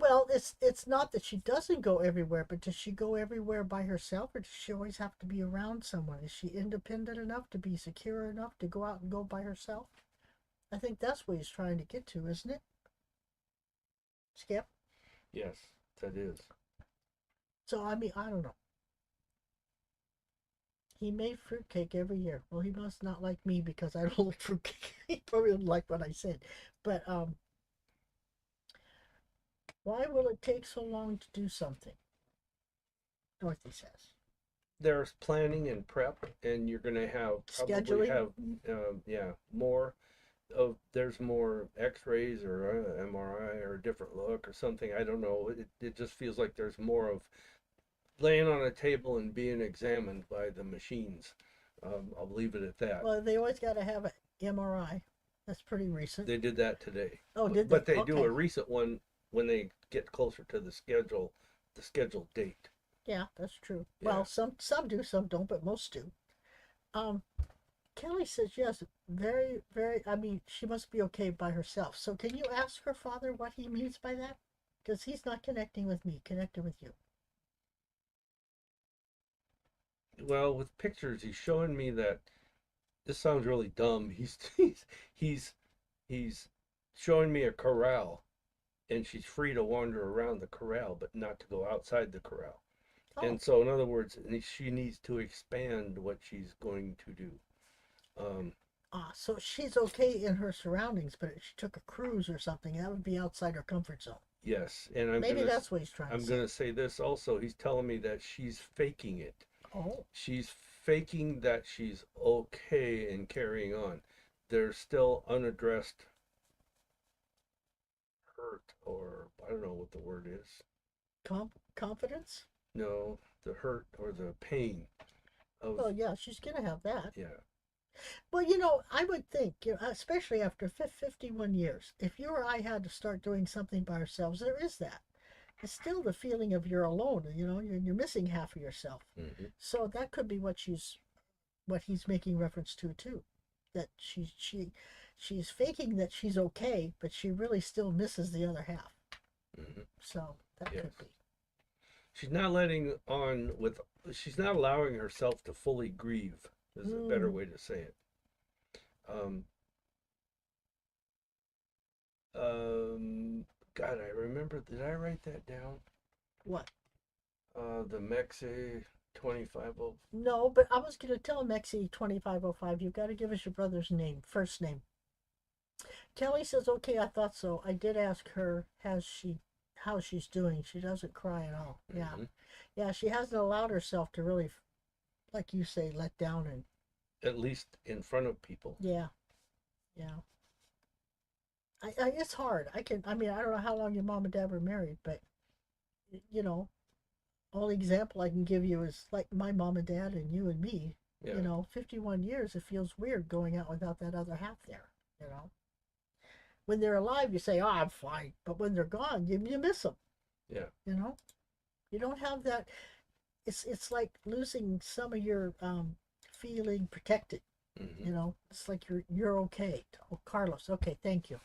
Well, it's not that she doesn't go everywhere, but does she go everywhere by herself, or does she always have to be around someone? Is she independent enough to be secure enough to go out and go by herself? I think that's what he's trying to get to, isn't it? Skip? Yes, that is. So, I mean, I don't know. He made fruitcake every year. Well, he must not like me because I don't like fruitcake. He probably didn't like what I said. But, why will it take so long to do something? Dorothy says. there's planning and prep, and you're going to have probably Scheduling. have yeah, more of, there's more x-rays or MRI or a different look or something. I don't know, it just feels like there's more of laying on a table and being examined by the machines. I'll leave it at that. Well, they always got to have an MRI. That's pretty recent. They did that today. Oh, did they? But they do Okay. a recent one when they get closer to the scheduled date. Yeah, that's true. Yeah. Well, some do, some don't, but most do. Um, Kelly says yes, very, very. I mean, she must be okay by herself. So, can you ask her father what he means by that? Because he's not connecting with me, connecting with you. Well, with pictures, he's showing me that this sounds really dumb. He's he's showing me a corral, and she's free to wander around the corral, but not to go outside the corral. Oh, And so, in other words, she needs to expand what she's going to do. Um, so she's okay in her surroundings, but if she took a cruise or something, that would be outside her comfort zone. yes, and Maybe that's what he's trying to I'm say. gonna say this also. He's telling me that she's faking it. Oh, She's faking that she's okay and carrying on. There's still unaddressed hurt, or I don't know what the word is. confidence? No, the hurt or the pain of, Well, yeah, she's gonna have that. yeah. Well, I would think, especially after 51 years, if you or I had to start doing something by ourselves, there is that. It's still the feeling of you're alone, you're missing half of yourself. Hmm. So that could be what he's making reference to too. That she's faking that she's okay, but she really still misses the other half. Hmm. So that Yes. could be. She's not letting on with, she's not allowing herself to fully grieve, is a better Mm, way to say it. Um, um, God, I remember, did I write that down? what? The Mexi 25. No, but I was going to tell Mexi 2505, you've got to give us your brother's name, first name. Kelly says, okay, I thought so. I did ask her, how she's doing. She doesn't cry at all. Yeah. Mm-hmm. Yeah, she hasn't allowed herself to really, like you say, let down and, At least in front of people. yeah, yeah. It's hard. I mean, I don't know how long your mom and dad were married, but, you know, only example I can give you is like my mom and dad and you and me. Yeah. 51 years, it feels weird going out without that other half there, When they're alive, you say, oh, I'm fine. But when they're gone, you miss them, Yeah. you know? You don't have that. It's like losing some of your feeling protected, Hmm. It's like you're okay. Oh, Carlos, okay, thank you.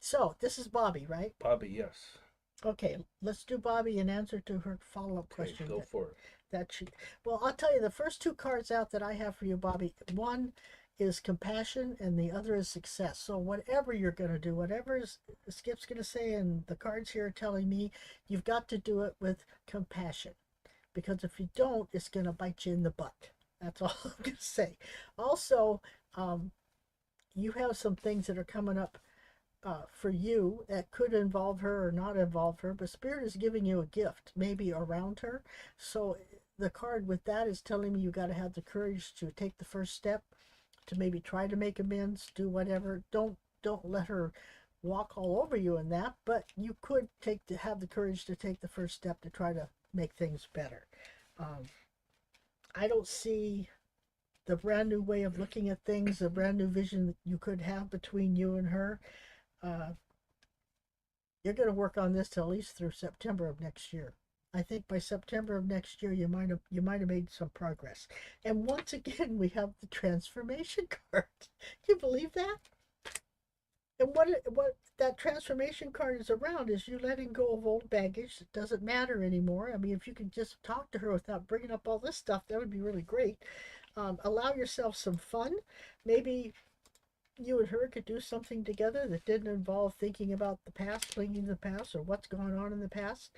So this is Bobby, right? Bobby, yes. Okay, let's do Bobby in answer to her follow-up Okay, question. go for it. That she, well, I'll tell you the first two cards out that I have for you, Bobby. One is compassion, and the other is success. So whatever you're going to do, whatever Skip's going to say, and the cards here are telling me, you've got to do it with compassion, because if you don't, it's going to bite you in the butt. That's all I'm going to say. Also, you have some things that are coming up for you that could involve her or not involve her, but Spirit is giving you a gift, maybe around her. So the card with that is telling me you got to have the courage to take the first step, to maybe try to make amends, do whatever. Don't let her walk all over you in that, but you could have the courage to take the first step to try to make things better. Um, I don't see the brand new way of looking at things, a brand new vision that you could have between you and her. Uh, you're going to work on this till at least through September of next year. I think by September of next year you might have made some progress. And once again, we have the transformation card. Can you believe that? And what that transformation card is around is you letting go of old baggage that doesn't matter anymore. I mean, if you could just talk to her without bringing up all this stuff, that would be really great. Allow yourself some fun. Maybe you and her could do something together that didn't involve thinking about the past, clinging to the past, or what's gone on in the past.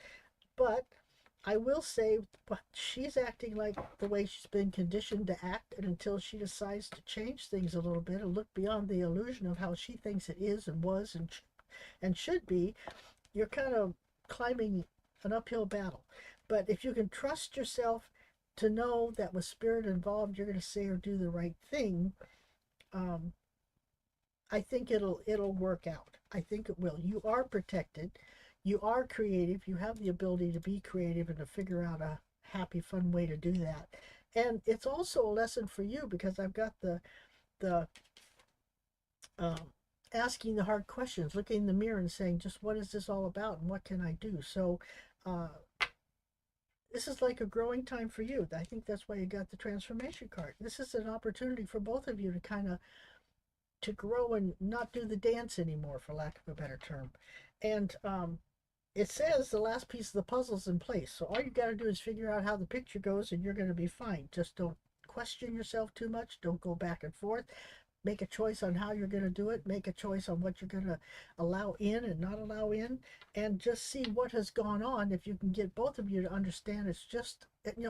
But I will say, she's acting like the way she's been conditioned to act, and until she decides to change things a little bit and look beyond the illusion of how she thinks it is and was and should be, you're kind of climbing an uphill battle. But if you can trust yourself to know that with spirit involved, you're going to say or do the right thing. Um, I think it'll work out. I think it will. You are protected. You are creative. You have the ability to be creative and to figure out a happy, fun way to do that. And it's also a lesson for you because I've got the um, asking the hard questions, looking in the mirror and saying, just what is this all about and what can I do? So uh, this is like a growing time for you. I think that's why you got the transformation card. This is an opportunity for both of you to kind of to grow and not do the dance anymore, for lack of a better term. And it says the last piece of the puzzle's in place. So all you got to do is figure out how the picture goes, and you're going to be fine. Just don't question yourself too much. Don't go back and forth. Make a choice on how you're going to do it. Make a choice on what you're going to allow in and not allow in, and just see what has gone on. If you can get both of you to understand, it's just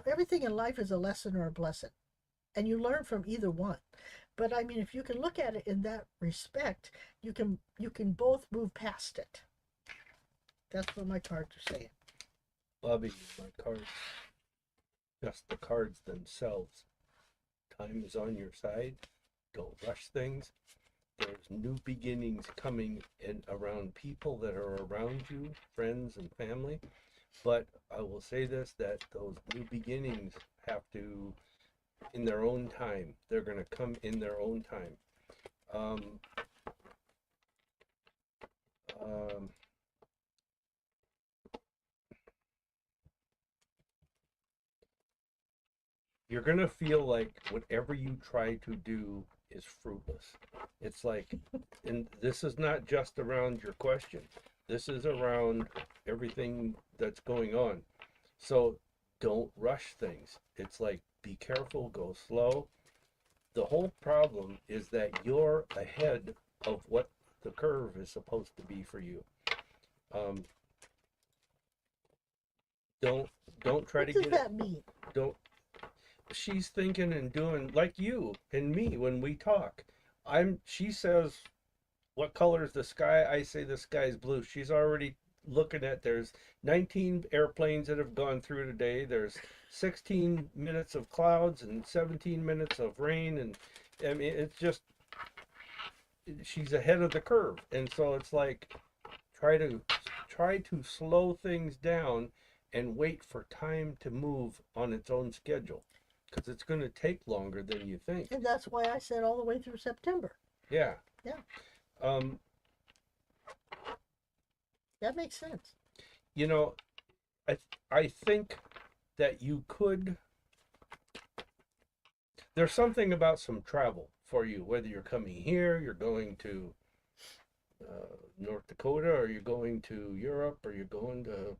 everything in life is a lesson or a blessing, and you learn from either one. But I mean, if you can look at it in that respect, you can both move past it. That's what my cards are saying. Bobby, my cards, just the cards themselves. Time is on your side. Don't rush things. There's new beginnings coming in around people that are around you, friends and family. But I will say this, that those new beginnings have to, in their own time, they're going to come in their own time. Um, um, you're going to feel like whatever you try to do is fruitless. It's like, and this is not just around your question, this is around everything that's going on. So don't rush things. It's like, be careful, go slow. The whole problem is that you're ahead of what the curve is supposed to be for you. Um, don't don't try What to does get it. that mean? Don't. She's thinking and doing like you and me when we talk. She says, what color is the sky? I say the sky is blue. She's already looking at, there's 19 airplanes that have gone through today. There's 16 minutes of clouds and 17 minutes of rain. And I mean, it's just, she's ahead of the curve. And so it's like, try to slow things down and wait for time to move on its own schedule, because it's going to take longer than you think. And that's why I said all the way through September. Yeah. Yeah, Um, that makes sense. you know, I think that you could. There's something about some travel for you, whether you're coming here, you're going to North Dakota, or you're going to Europe, or you're going to,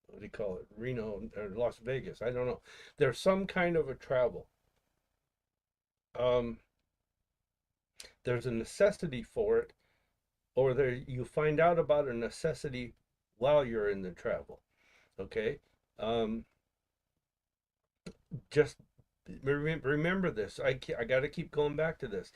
what do you call it, Reno or Las Vegas. I don't know. There's some kind of a travel. Um, there's a necessity for it, or there you find out about a necessity while you're in the travel. Okay. Um, just remember this. I got to keep going back to this.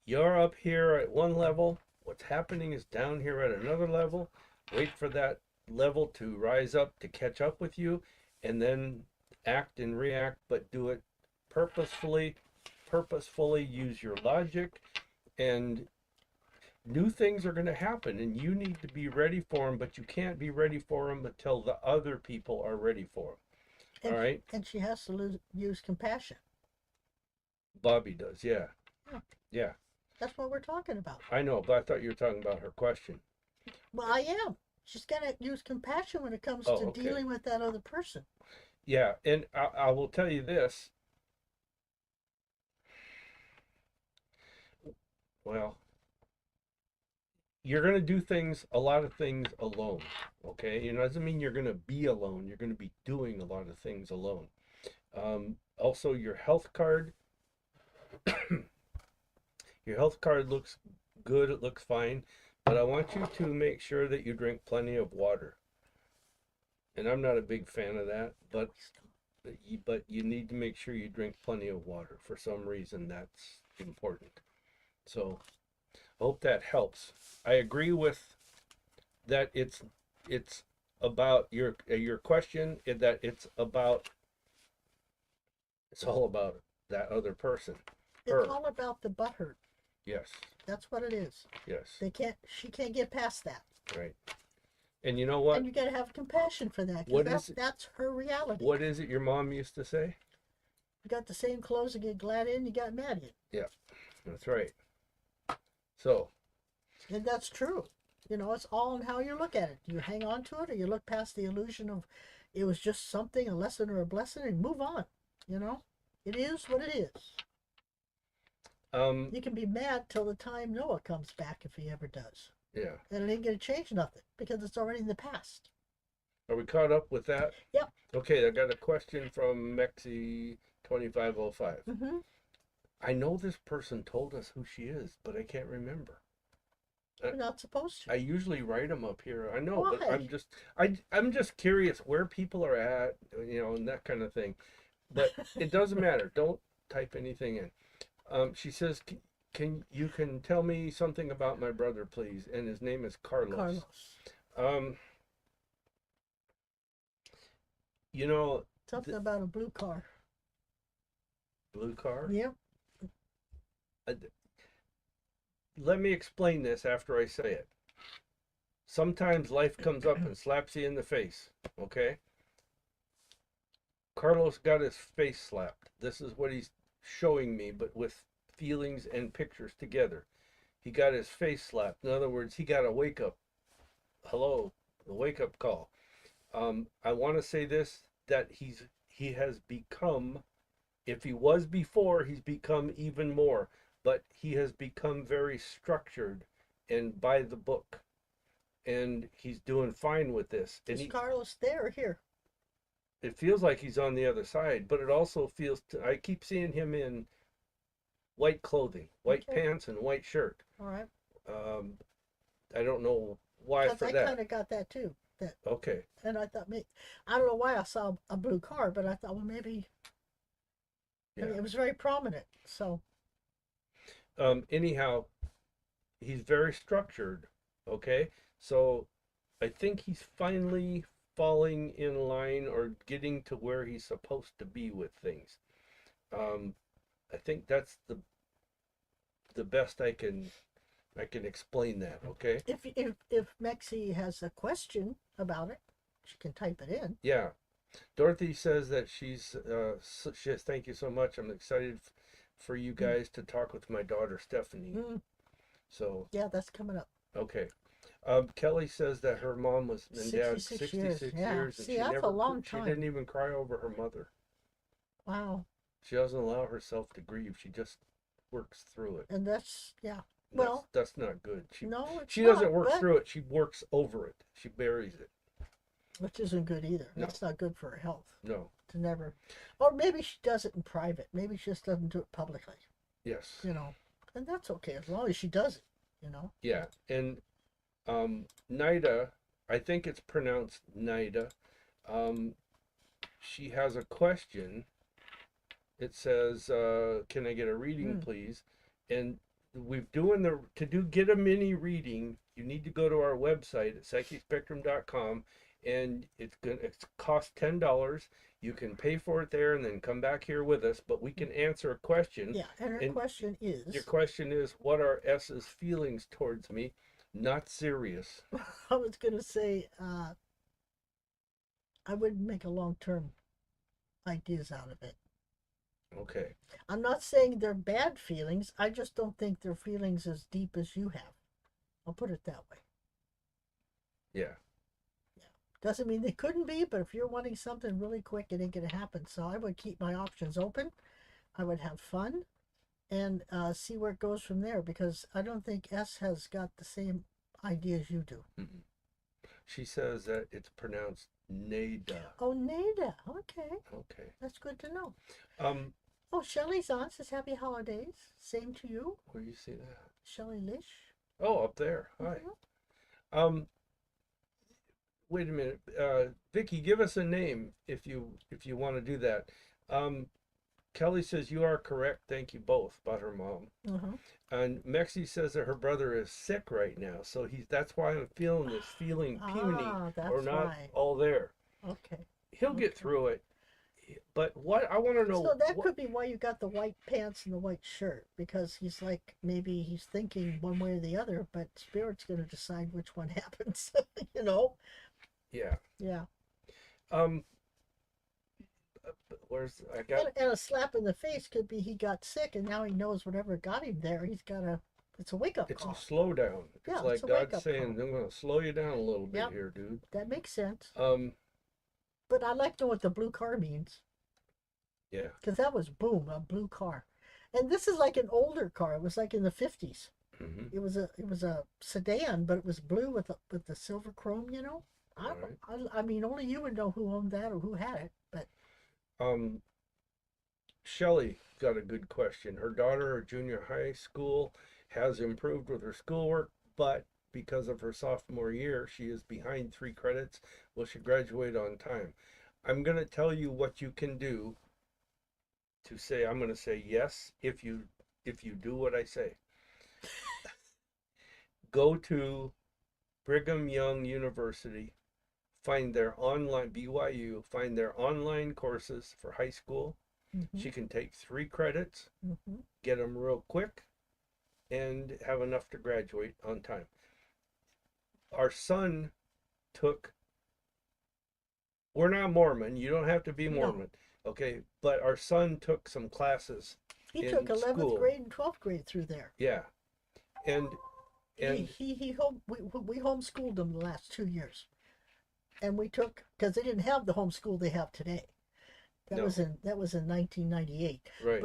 You're up here at one level. What's happening is down here at another level. Wait for that level to rise up to catch up with you, and then act and react, but do it purposefully. Purposefully use your logic, and new things are going to happen, and you need to be ready for them, but you can't be ready for them until the other people are ready for them. And, All right? and she has to use compassion. Bobby does, yeah. Yeah. Yeah. That's what we're talking about. I know, but I thought you were talking about her question. Well, I am. She's got to use compassion when it comes to Okay. dealing with that other person. Yeah, and I will tell you this. Well, you're going to do a lot of things alone. Okay? It doesn't mean you're going to be alone. You're going to be doing a lot of things alone. Also, your health card. Your health card looks good. It looks fine. But I want you to make sure that you drink plenty of water. And I'm not a big fan of that, but you need to make sure you drink plenty of water. For some reason, that's important. So I hope that helps. I agree with that. It's about your question, that it's about It's all about that other person. It's Her. all about the butthurt. Yes. That's what it is. Yes. She can't get past that. Right. And you know what? And you got to have compassion for that, What because is it? that's her reality. What is it your mom used to say? You got the same clothes to get glad in, you got mad in. Yeah, that's right. So, And that's true. You know, it's all in how you look at it. You hang on to it, or you look past the illusion of it was just something, a lesson or a blessing, and move on. You know, it is what it is. You can be mad till the time Noah comes back, if he ever does. Yeah. And it ain't going to change nothing because it's already in the past. Are we caught up with that? Yep. Okay, I got a question from Mexi2505. Mm-hmm. I know this person told us who she is, but I can't remember. You're not supposed to. I usually write them up here. I know, Why? but I'm just curious where people are at, you know, and that kind of thing. But it doesn't matter. Don't type anything in. She says, can you tell me something about my brother, please? And his name is Carlos. You know, Something about a blue car. Blue car? Yeah. Let me explain this after I say it. Sometimes life comes up and slaps you in the face, okay? Carlos got his face slapped. This is what he's showing me, but with feelings and pictures together. He got his face slapped. In other words, he got a wake up. Hello, a wake up call. I want to say this, that he has become, if he was before, he's become even more, but he has become very structured and by the book, and he's doing fine with this. And Is Carlos there or here? It feels like he's on the other side, but it also feels I keep seeing him in white clothing, white pants and white shirt. All right. I don't know why for I that. I kind of got that too. Okay. And I thought, I don't know why I saw a blue car, but I thought, well, maybe. Yeah. I mean, it was very prominent. So. Anyhow, he's very structured. Okay, so I think he's finally falling in line or getting to where he's supposed to be with things. I think that's the best I can explain that. Okay. If Mexi has a question about it, she can type it in. Yeah, Dorothy says that she says thank you so much. I'm excited for you guys to talk with my daughter Stephanie. So yeah, that's coming up. Okay. Kelly says that her mom and dad 66 years, and see, that's a long time. She didn't even cry over her mother. Wow. She doesn't allow herself to grieve. She just works through it. And that's well, that's not good. She not, doesn't work through it. She works over it. She buries it. Which isn't good either. No. That's not good for her health. No. To never, or maybe she does it in private. Maybe she just doesn't do it publicly. Yes. You know, and that's okay as long as she does it. You know. Yeah, and Nida, I think it's pronounced Nida. She has a question. It says, "Can I get a reading, please?" And get a mini reading. You need to go to our website at psychicspectrum.com, and it's cost $10. You can pay for it there and then come back here with us, but we can answer a question. Yeah, and her question is... Your question is, what are S's feelings towards me? Not serious. I was going to say, I wouldn't make a long-term ideas out of it. Okay. I'm not saying they're bad feelings. I just don't think they're feelings as deep as you have. I'll put it that way. Yeah. Doesn't mean they couldn't be, but if you're wanting something really quick, it ain't going to happen. So I would keep my options open. I would have fun and see where it goes from there, because I don't think S has got the same ideas you do. Mm-mm. She says that it's pronounced Nada. Oh, Nada. Okay. Okay. That's good to know. Oh, Shelley's on, says happy holidays. Same to you. Where do you see that? Shelley Lish. Oh, up there. Hi. Wait a minute, Vicky, give us a name if you want to do that. Kelly says you are correct. Thank you both about her mom. And Mexi says that her brother is sick right now, so that's why I'm feeling this feeling puny or not all there. Okay. He'll get through it. But what I want to So know, that what? could be why you got the white pants and the white shirt, because he's like, maybe he's thinking one way or the other, but spirit's going to decide which one happens, you know? Yeah. Yeah. Um. Where's I got? And a slap in the face could be he got sick and now he knows whatever got him there, it's a wake up It's a call. slowdown. It's Yeah, it's like a wake God up call. saying, "I'm going to slow you down a little bit Yep, here, dude." that makes sense. Um. But I like to know what the blue car means, Yeah. because that was boom, a blue car. And this is like an older car. It was like in the 50s. Mm-hmm. It was a sedan, but it was blue with the silver chrome. All right. I mean, only you would know who owned that or who had it. But Um. Shelley got a good question. Her daughter at junior high school has improved with her schoolwork, but because of her sophomore year, she is behind 3 credits. Will she graduate on time? I'm going to tell you what you can do to say I'm going to say yes if you do what I say. Go to Brigham Young University, find their online BYU, find their online courses for high school. mm-hmm, She can take 3 credits, mm-hmm. get them real quick, and have enough to graduate on time. Our son took, we're not Mormon, you don't have to be No, Mormon, okay? But our son took some classes he took in 11th school. grade and 12th grade through there. Yeah. And and We homeschooled him the last 2 years, and we took, because they didn't have the homeschool they have today. That no, was in 1998. right.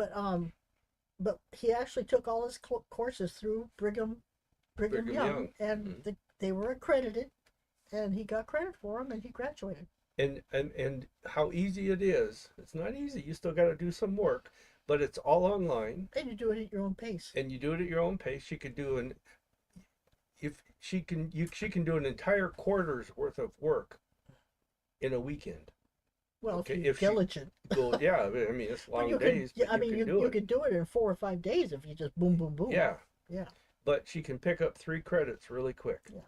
But he actually took all his courses through Brigham Brigham Young, Young. and Hmm. they were accredited, and he got credit for them, and he graduated. And how easy it is. It's not easy. You still got to do some work, but it's all online And you do it at your own pace. and you do it at your own pace. She could do an if she can do an entire quarter's worth of work in a weekend. Well, if Okay, you're if she diligent. go, yeah, I mean it's But long you can, days, yeah, but I you mean, can you do you it. could do it in 4 or 5 days if you just boom, boom, boom. Yeah, Yeah, but she can pick up 3 credits really quick. yeah.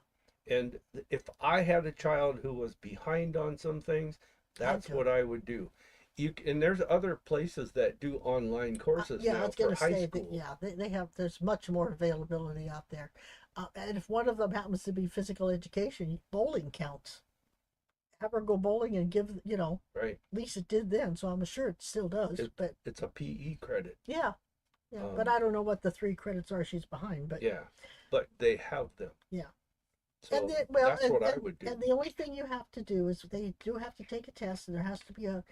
And if I had a child who was behind on some things, I'd that's do what it. I would do. And there's other places that do online courses Yeah, I now was for gonna high say that. school. Yeah, they have. There's much more availability out there, and if one of them happens to be physical education, bowling counts. Have her go bowling and give. Right? At least it did then, so I'm sure it still does. It, But it's a PE credit. yeah, yeah. But Um, I don't know what the 3 credits are she's behind. But yeah, but they have them. yeah. And So then, well, that's what I would do. and the only thing you have to do is they do have to take a test, and there has to be A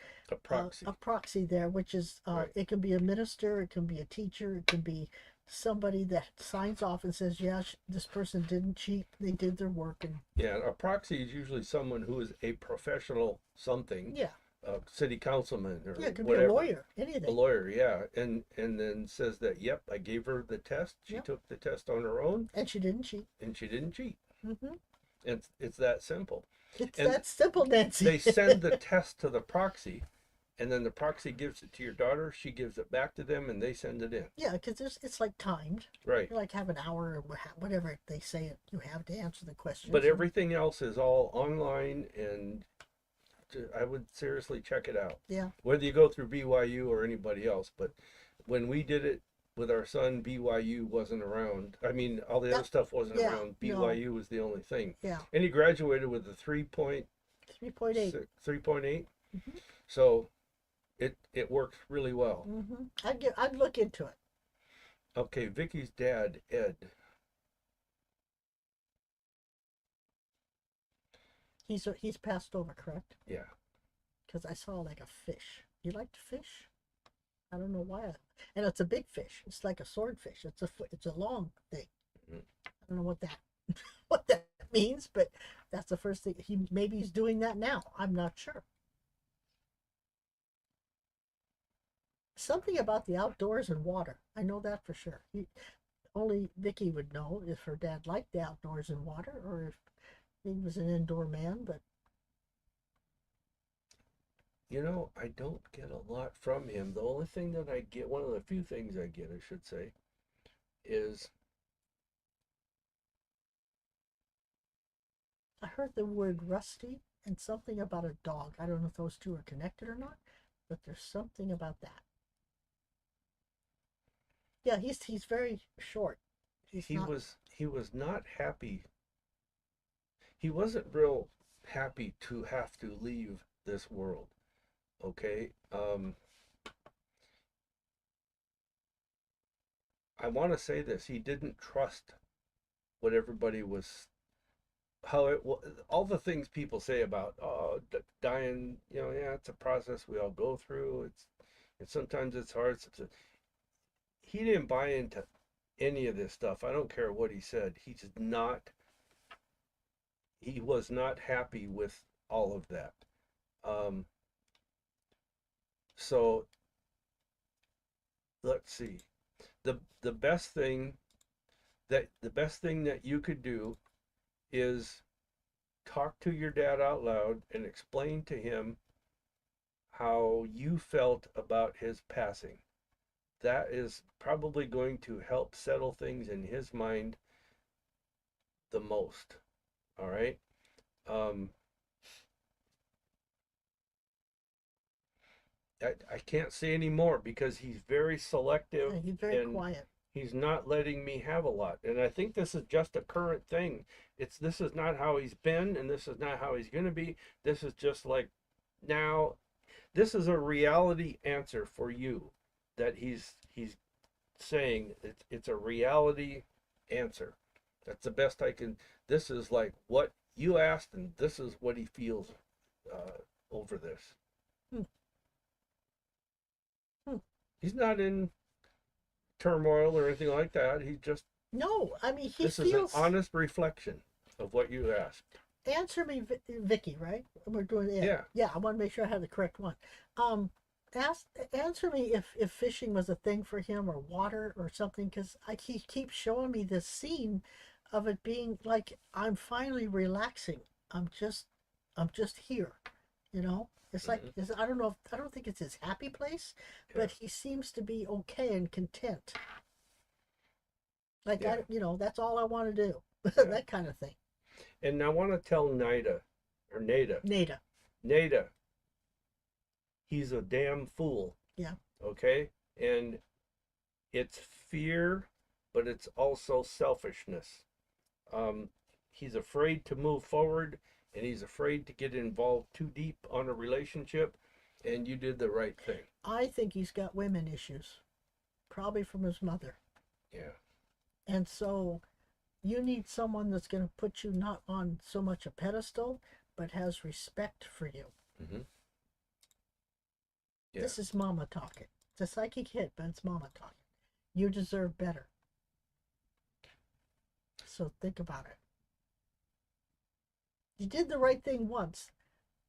proxy. a proxy there, which is Right. it can be a minister, it can be a teacher, it can be somebody that signs off and says, yeah, this person didn't cheat, they did their work, and Yeah, a proxy is usually someone who is a professional something, yeah, a city councilman or yeah, it could be a whatever. lawyer, A anything. lawyer, yeah, and then says that, yep, I gave her the test. She Yep, took the test on her own, and she didn't cheat. and she didn't cheat. Hmm. And it's that simple. It's And that simple, Nancy. they send the test to the proxy, and then the proxy gives it to your daughter. She gives it back to them, and they send it in. Yeah, because it's like timed. Right. You like have an hour or whatever they say you have to answer the questions. But everything else is all online, and I would seriously check it out. Yeah. Whether you go through BYU or anybody else, but when we did it with our son, BYU wasn't around. I mean, all the other stuff wasn't Yeah, around. no. BYU was the only thing. Yeah. And he graduated with a 3.8. 3.8. Mm-hmm. So it worked really well. Mm-hmm. I'd look into it. Okay, Vicky's dad, Ed. He's passed over, correct? Yeah. Because I saw like a fish. You like to fish? I don't know why. And it's a big fish. It's like a swordfish. It's a long thing. Mhm. I don't know what that what that means, but that's the first thing. Maybe he's doing that now. I'm not sure. Something about the outdoors and water. I know that for sure. Only Vicky would know if her dad liked the outdoors and water, or if he was an indoor man. But I don't get a lot from him. The only thing that I get, one of the few things I get, I should say, is I heard the word rusty and something about a dog. I don't know if those two are connected or not, but there's something about that. Yeah, he's very short. He was not happy. He wasn't real happy to have to leave this world. Okay. I want to say this. He didn't trust what everybody was, how it all the things people say about dying. Yeah, it's a process we all go through. And sometimes it's hard. He didn't buy into any of this stuff. I don't care what he said. He was not happy with all of that. Um, so let's see. The best thing that you could do is talk to your dad out loud and explain to him how you felt about his passing. That is probably going to help settle things in his mind the most. All right. Um, I can't say any more because he's very selective, Yeah, he's very and quiet. he's not letting me have a lot. And I think this is just a current thing. This is not how he's been, and this is not how he's going to be. This is just like now. This is a reality answer for you that he's saying it's a reality answer. That's the best I can. This is like what you asked, and this is what he feels over this. Hmm. Hmm. He's not in turmoil or anything like that. He just No, I mean he this is an feels. honest reflection of what you asked. Answer me, Vicky. Right? We're doing it. Yeah. Yeah, I want to make sure I have the correct one. Um, ask answer me if fishing was a thing for him or water or something because he keeps showing me this scene of it being like I'm finally relaxing. I'm just I'm just here. You know, it's like Hmm. I don't know. I don't think it's his happy place, Yeah. but he seems to be okay and content. Like Yeah. that's all I want to do. Yeah. That kind of thing. And I want to tell Nada, Nada. Nada, he's a damn fool. Yeah. Okay? And it's fear, but it's also selfishness. Um, he's afraid to move forward, and he's afraid to get involved too deep on a relationship, and you did the right thing. I think he's got women issues, probably from his mother. Yeah. And so you need someone that's going to put you not on so much a pedestal, but has respect for you. Mm-hmm. Yeah. This is mama talking. It's a psychic hit, but it's mama talking. You deserve better. So think about it. You did the right thing once.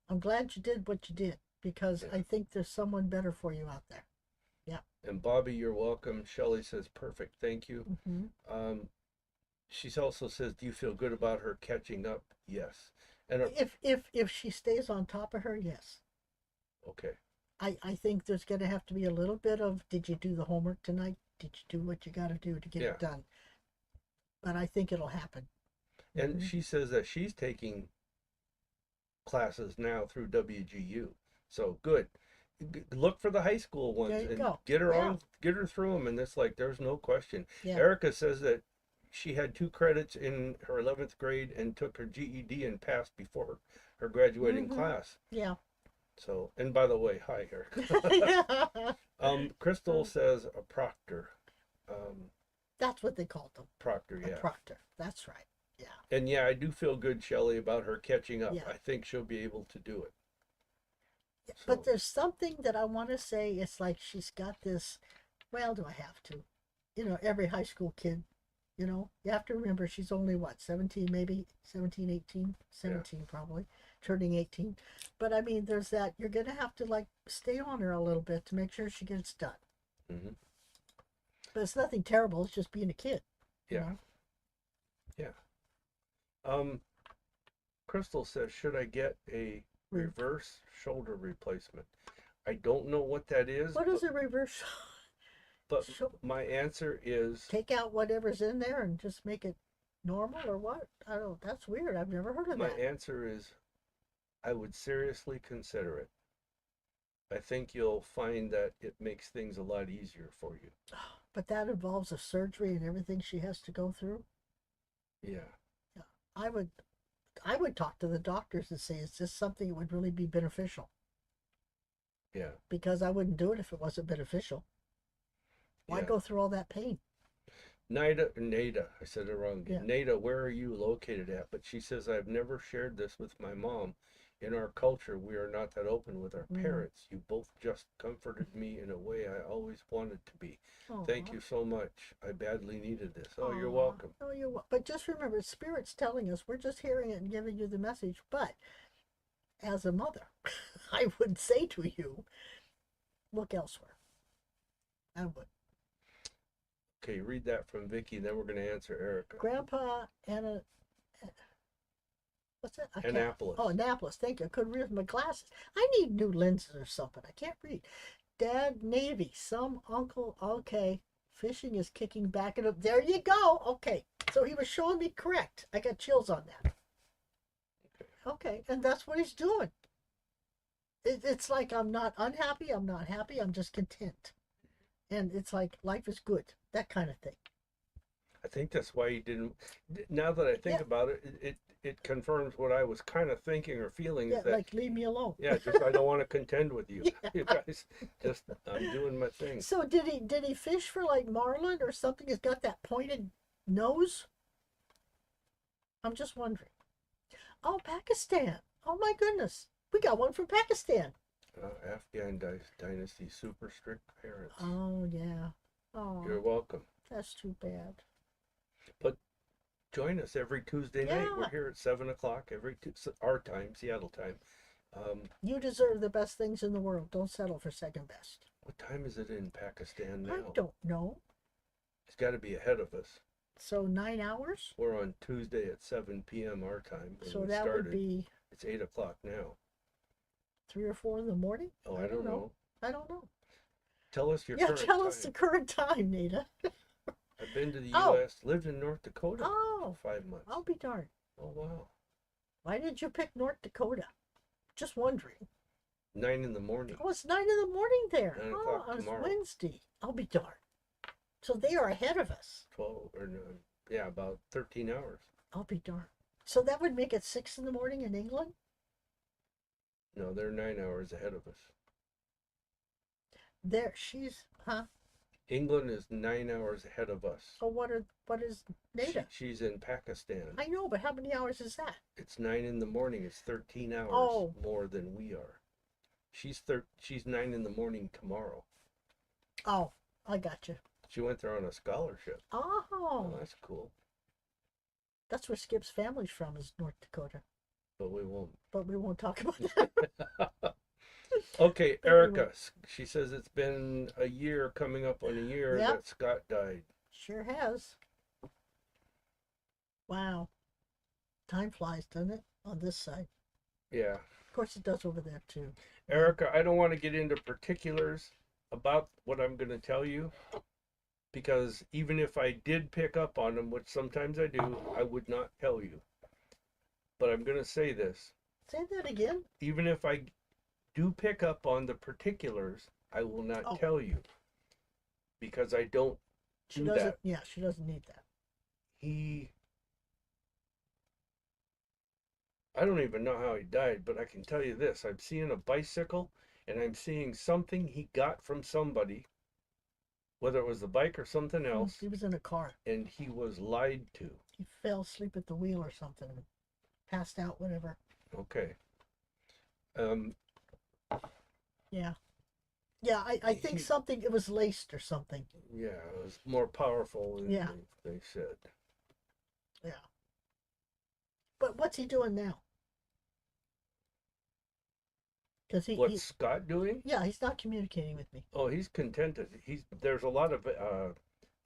I'm glad you did what you did because Yeah. I think there's someone better for you out there. Yeah. And Bobby, you're welcome. Shelley says, perfect. Thank you. Mm-hmm. She also says, do you feel good about her catching up? Yes. And If she stays on top of her, yes. okay. I think there's going to have to be a little bit of did you do the homework tonight? Did you do what you got to do to get Yeah. it done? But I think it'll happen. And she says that she's taking classes now through WGU. So good. Look for the high school ones There you and go. get her Yeah. on, get her through them. And it's like, there's no question. Yeah. Erica says that she had 2 credits in her 11th grade and took her GED and passed before her graduating Mhm. class. Yeah. So, and by the way, hi, Erica. Yeah. Crystal says a proctor. That's what they called them. Proctor, A yeah. proctor. That's right. Yeah. And yeah, I do feel good, Shelley, about her catching up. Yeah. I think she'll be able to do it. But there's something that I want to say. It's like she's got this. Well, do I have to? Every high school kid, you have to remember she's only what, 17 maybe? 17, 18? 17 yeah. Probably. Turning 18. But I mean, there's that. You're going to have to like stay on her a little bit to make sure she gets done. Mm-hmm. But it's nothing terrible. It's just being a kid. Yeah. Yeah. Crystal says, should I get a reverse shoulder replacement? I don't know what that is. What is a reverse? But my answer is take out whatever's in there and just make it normal or what? I don't. That's weird. I've never heard of that. My answer is, I would seriously consider it. I think you'll find that it makes things a lot easier for you. But that involves a surgery and everything she has to go through. Yeah. Yeah. I would talk to the doctors and say, is this something that would really be beneficial? Yeah. Because I wouldn't do it if it wasn't beneficial. Why Yeah. go through all that pain? Nada, I said it wrong. Yeah. Nada, where are you located at? But she says, I've never shared this with my mom. In our culture, we are not that open with our parents. You both just comforted me in a way I always wanted to be. Aw. Thank you so much. I badly needed this. Oh, you're Aw. welcome. Oh, you're welcome. But just remember, Spirit's telling us, we're just hearing it and giving you the message. But as a mother, I would say to you, look elsewhere. I would. Okay, read that from Vicky, then we're going to answer Erica. Grandpa and what's that? Annapolis. Oh, Annapolis. Thank you. I couldn't read with my glasses. I need new lenses or something. I can't read. Dad, Navy. Some uncle. Okay. Fishing is kicking back. And there you go. Okay. So he was showing me correct. I got chills on that. Okay. And that's what he's doing. It's like I'm not unhappy. I'm not happy. I'm just content. And it's like life is good. That kind of thing. I think that's why he didn't. Now that I think about it, it confirms what I was kind of thinking or feeling. Yeah, that, like leave me alone. Yeah, just I don't want to contend with you. Yeah. You guys, just I'm doing my thing. So did he fish for like marlin or something? He's got that pointed nose. I'm just wondering. Oh, Pakistan. Oh my goodness, we got one from Pakistan. Afghan dynasty, super strict parents. Oh yeah. Oh, You're welcome. that's too bad. But join us every Tuesday night. Yeah. We're here at 7 o'clock our time, Seattle time. You deserve the best things in the world. Don't settle for second best. What time is it in Pakistan now? I don't know. It's got to be ahead of us. So 9 hours? We're on Tuesday at 7 p.m. our time. So that would be... It's 8 o'clock now. 3 or 4 in the morning? Oh, I don't know. I don't know. Tell us your current time. Yeah, tell us the current time, Nita. I've been to the U.S., lived in North Dakota for 5 months. I'll be darned. Oh, wow. Why did you pick North Dakota? Just wondering. 9 in the morning. Oh, it's 9 in the morning there. 9 o'clock tomorrow. It's Wednesday. I'll be darned. So they are ahead of us. 12 or no, yeah, about 13 hours. I'll be darned. So that would make it 6 in the morning in England? No, they're 9 hours ahead of us. England is 9 hours ahead of us. So what is Nada? She's in Pakistan. I know, but how many hours is that? It's 9 in the morning. It's 13 hours more than we are. She's 9 in the morning tomorrow. Oh, I got you. She went there on a scholarship. Oh, that's cool. That's where Skip's family's from, is North Dakota. But we won't. But we won't talk about that. Okay, Erica. She says it's been a year, coming up on a year that Scott died. Sure has. Wow. Time flies, doesn't it? On this side. Yeah. Of course it does over there too. Erica, I don't want to get into particulars about what I'm going to tell you, because even if I did pick up on them, which sometimes I do, I would not tell you. But I'm going to say this. Say that again. Even if I do pick up on the particulars, I will not tell you, because I don't do that. Yeah, she doesn't need that. I don't even know how he died, but I can tell you this. I'm seeing a bicycle, and I'm seeing something he got from somebody, whether it was the bike or something else. He was in a car. And he was lied to. He fell asleep at the wheel or something. Passed out, whatever. Okay. Yeah. Yeah, I think it was laced or something. Yeah, it was more powerful than they said. Yeah. But what's he doing now? What's Scott doing? Yeah, he's not communicating with me. Oh, he's contented. There's a lot of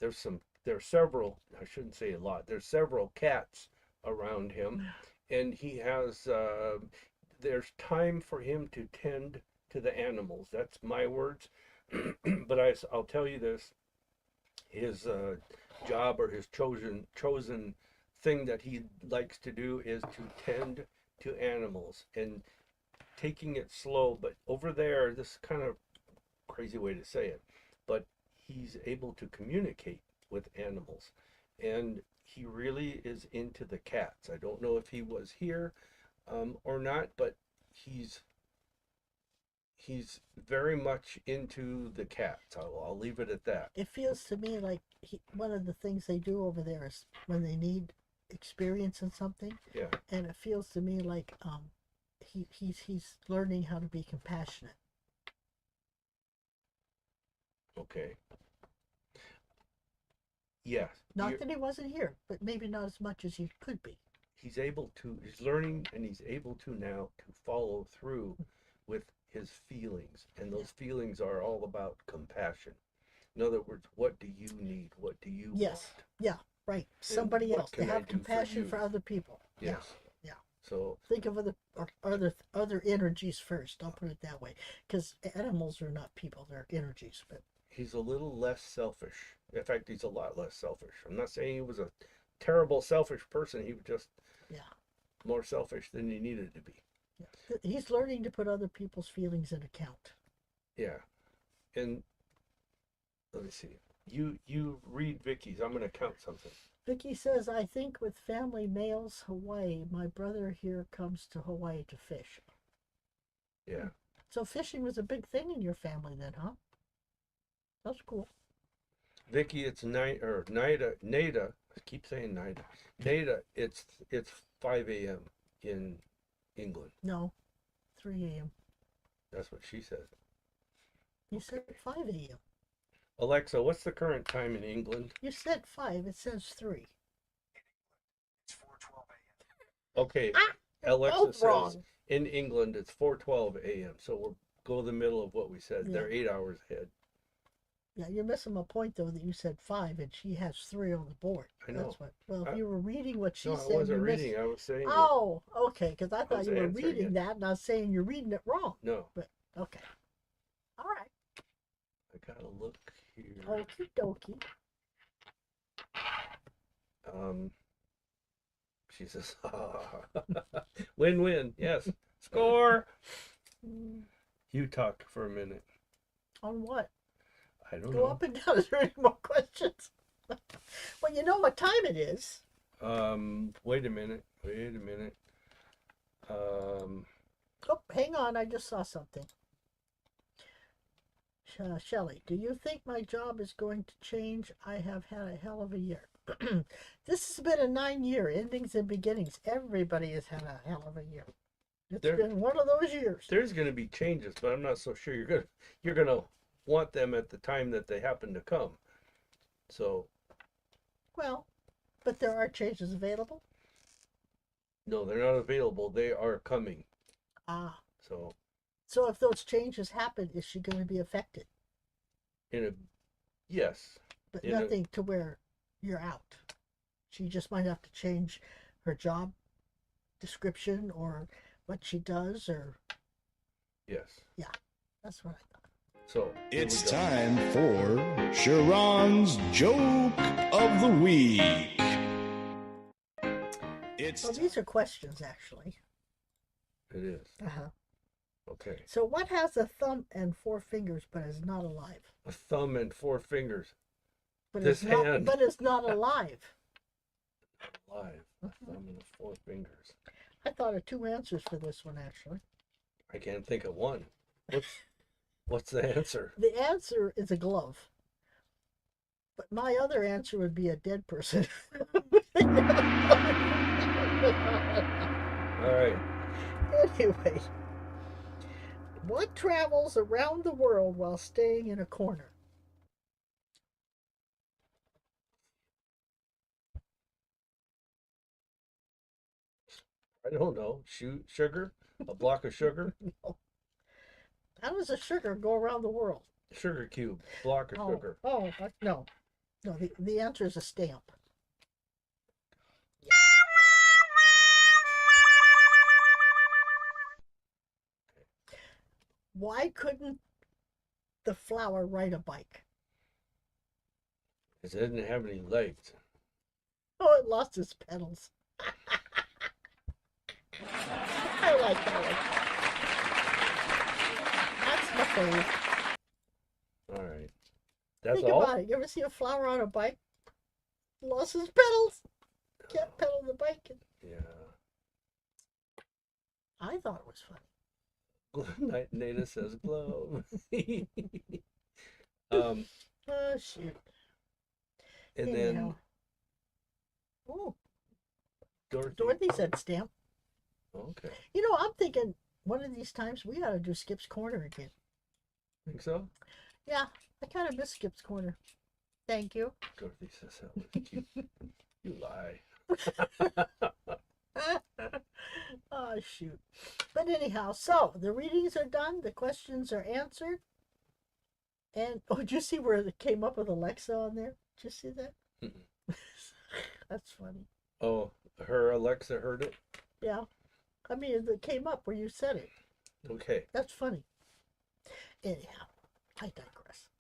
there's several, I shouldn't say a lot. There's several cats around him, and he has there's time for him to tend to the animals. That's my words. But I'll tell you this. His job, or his chosen thing that he likes to do, is to tend to animals. And taking it slow. But over there, this is kind of crazy way to say it, but he's able to communicate with animals, and he really is into the cats. I don't know if he was here or not, but he's he's very much into the cats. I'll leave it at that. It feels to me like one of the things they do over there is when they need experience in something, Yeah. and it feels to me like he's learning how to be compassionate. Okay. Yes. Not that he wasn't here, but maybe not as much as he could be. He's able to. He's learning, and he's able to now to follow through with his feelings, and those feelings are all about compassion. In other words, what do you need? What do you Yes. want? Yeah. Right. Somebody else. They can I have do for compassion you? for other people. Yes. Yeah. So Think of other energies first. I'll put it that way, because animals are not people; they're energies. But he's a little less selfish. In fact, he's a lot less selfish. I'm not saying he was a terrible selfish person. He was just more selfish than he needed to be. yeah. He's learning to put other people's feelings in account. Yeah. And let me see. You read Vicky's. I'm going to count something. Vicky says, I think with family males, Hawaii. My brother here comes to Hawaii to fish. Yeah. So fishing was a big thing in your family then, huh? That's cool. Vicky, it's Nada. I keep saying Nada. Nada, it's 5 a.m. in England. No, 3 a.m. That's what she said. You said 5 a.m. Alexa, what's the current time in England? You said 5. It says 3. It's 4:12 a.m. Okay. You're Alexa both says wrong. in England it's 4:12 a.m. So we'll go the middle of what we said. Yeah. They're 8 hours ahead. Yeah, you're missing my point though that you said 5 and she has 3 on the board. I know. That's what. Well, if you were reading what she No, said, I wasn't you missed. reading. I was saying. Oh, okay. Because I thought was you were answering reading it. that, and I was saying you're reading it wrong. No, Okay. All right. I gotta look here. Okie dokie. She says, win-win. Yes, score. You talk for a minute. On what? I don't Go know. up and down. Is there any more questions? Well, you know what time it is. Wait a minute. Oh, hang on. I just saw something. Shelley, do you think my job is going to change? I have had a hell of a year. This has been a 9-year, endings and beginnings. Everybody has had a hell of a year. It's been one of those years. There's going to be changes, but I'm not so sure you're gonna want them at the time that they happen to come. So Well, but there are changes available. no, they're not available. They are coming. Ah. So So if those changes happen, is she going to be affected? Yes. But nothing to where you're out. She just might have to change her job description or what she does, or Yes. yeah, that's what I thought. So It's time for Sha'ron's Joke of the Week. Well, these are questions actually. It is. Uh-huh. Okay. So what has a thumb and 4 fingers but is not alive? A thumb and 4 fingers. But This it's not. hand. But it's not alive. Alive. A thumb and 4 fingers. I thought of 2 answers for this one actually. I can't think of one. What's the answer? The answer is a glove. But my other answer would be a dead person. All right. Anyway, what travels around the world while staying in a corner? I don't know. Sugar? A block of sugar? No. How does a sugar go around the world? Sugar cube. Block of sugar. No. No, the answer is a stamp. Why couldn't the flower ride a bike? Because it didn't have any legs. Oh, it lost its petals. I like that one. fave. All right. That's Think all? about it. You ever see a flower on a bike? Lost his pedals. Can't pedal the bike. Yeah. I thought it was funny. Nada says glow. Oh, shoot. And Anyhow. then Oh, Dorothy. Dorothy said stamp. Okay. You know, I'm thinking one of these times we ought to do Skip's Corner again. Think so? Yeah, I kind of miss Skip's Corner. Thank you. Dorothy says that was cute. You lie. Oh, shoot. But anyhow, so the readings are done. The questions are answered. And, oh, did you see where it came up with Alexa on there? Did you see that? Mm-mm. That's funny. Oh, her Alexa heard it? Yeah. I mean, it came up where you said it. Okay. That's funny. Anyhow, I digress.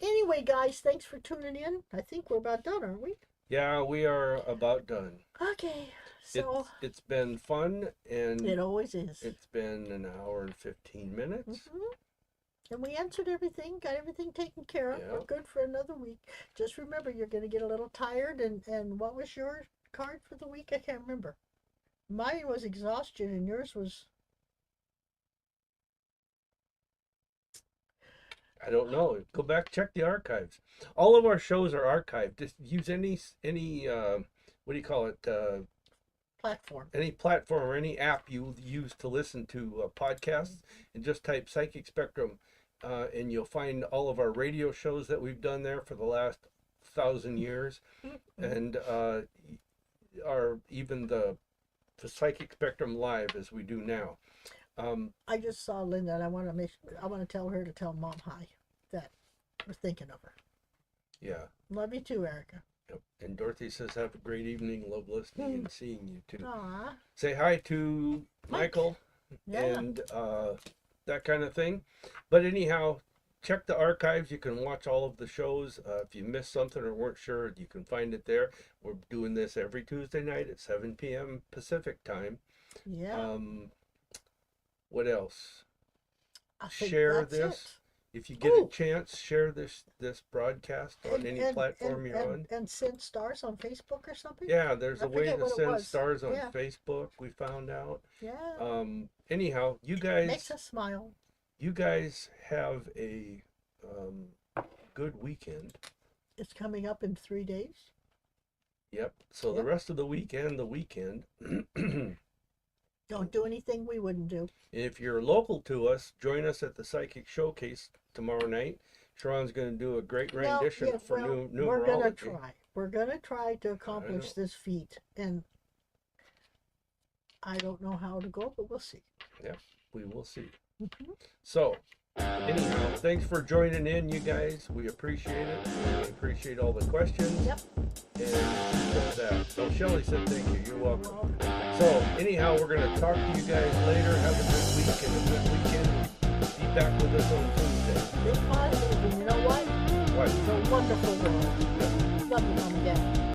Anyway, guys, thanks for tuning in. I think we're about done, aren't we? Yeah, we are about done. Okay. So It's been fun, and it always is. it's been an hour and 15 minutes. And we answered everything, got everything taken care of. Yeah. We're good for another week. Just remember, you're going to get a little tired. And what was your card for the week? I can't remember. Mine was exhaustion, and yours was... I don't know. Go back, check the archives. All of our shows are archived. Just use any what do you call it? platform. Any platform or any app you use to listen to podcasts, and just type Psychic Spectrum, and you'll find all of our radio shows that we've done there for the last 1,000 years, and even the Psychic Spectrum Live as we do now. I just saw Linda, and I want to tell her to tell Mom hi, that we're thinking of her. Yeah. Love you too, Erica. Yep. And Dorothy says, have a great evening. Love listening and seeing you too. Aw. Say hi to Michael Yeah. and that kind of thing. But anyhow, check the archives. You can watch all of the shows. If you missed something or weren't sure, you can find it there. We're doing this every Tuesday night at 7 p.m. Pacific time. Yeah. What else? I think Share that's this. it. If you get Ooh. a chance, share this broadcast on any platform you're on. And send stars on Facebook or something? Yeah, there's I a way forget to what it send was. stars on Yeah. Facebook. We found out. Yeah. Anyhow, you guys. Makes us smile. You guys have a good weekend. It's coming up in 3 days. Yep. So the Yep. rest of the week and the weekend. Don't do anything we wouldn't do. If you're local to us, join us at the Psychic Showcase tomorrow night. Sha'ron's going to do a great rendition for numerology. We're going to try. We're going to try to accomplish know. this feat. And I don't know how to go, but we'll see. Yeah, we will see. Mhm. So, anyhow, thanks for joining in, you guys. We appreciate it. We appreciate all the questions. Yep. And that. So Shelley said thank you. You're welcome. Well, So, anyhow, we're going to talk to you guys later. Have a good week and a good weekend. Be back with us on Tuesday. think positive, and you know what? What? It's a wonderful world. Love you, Mom and Dad.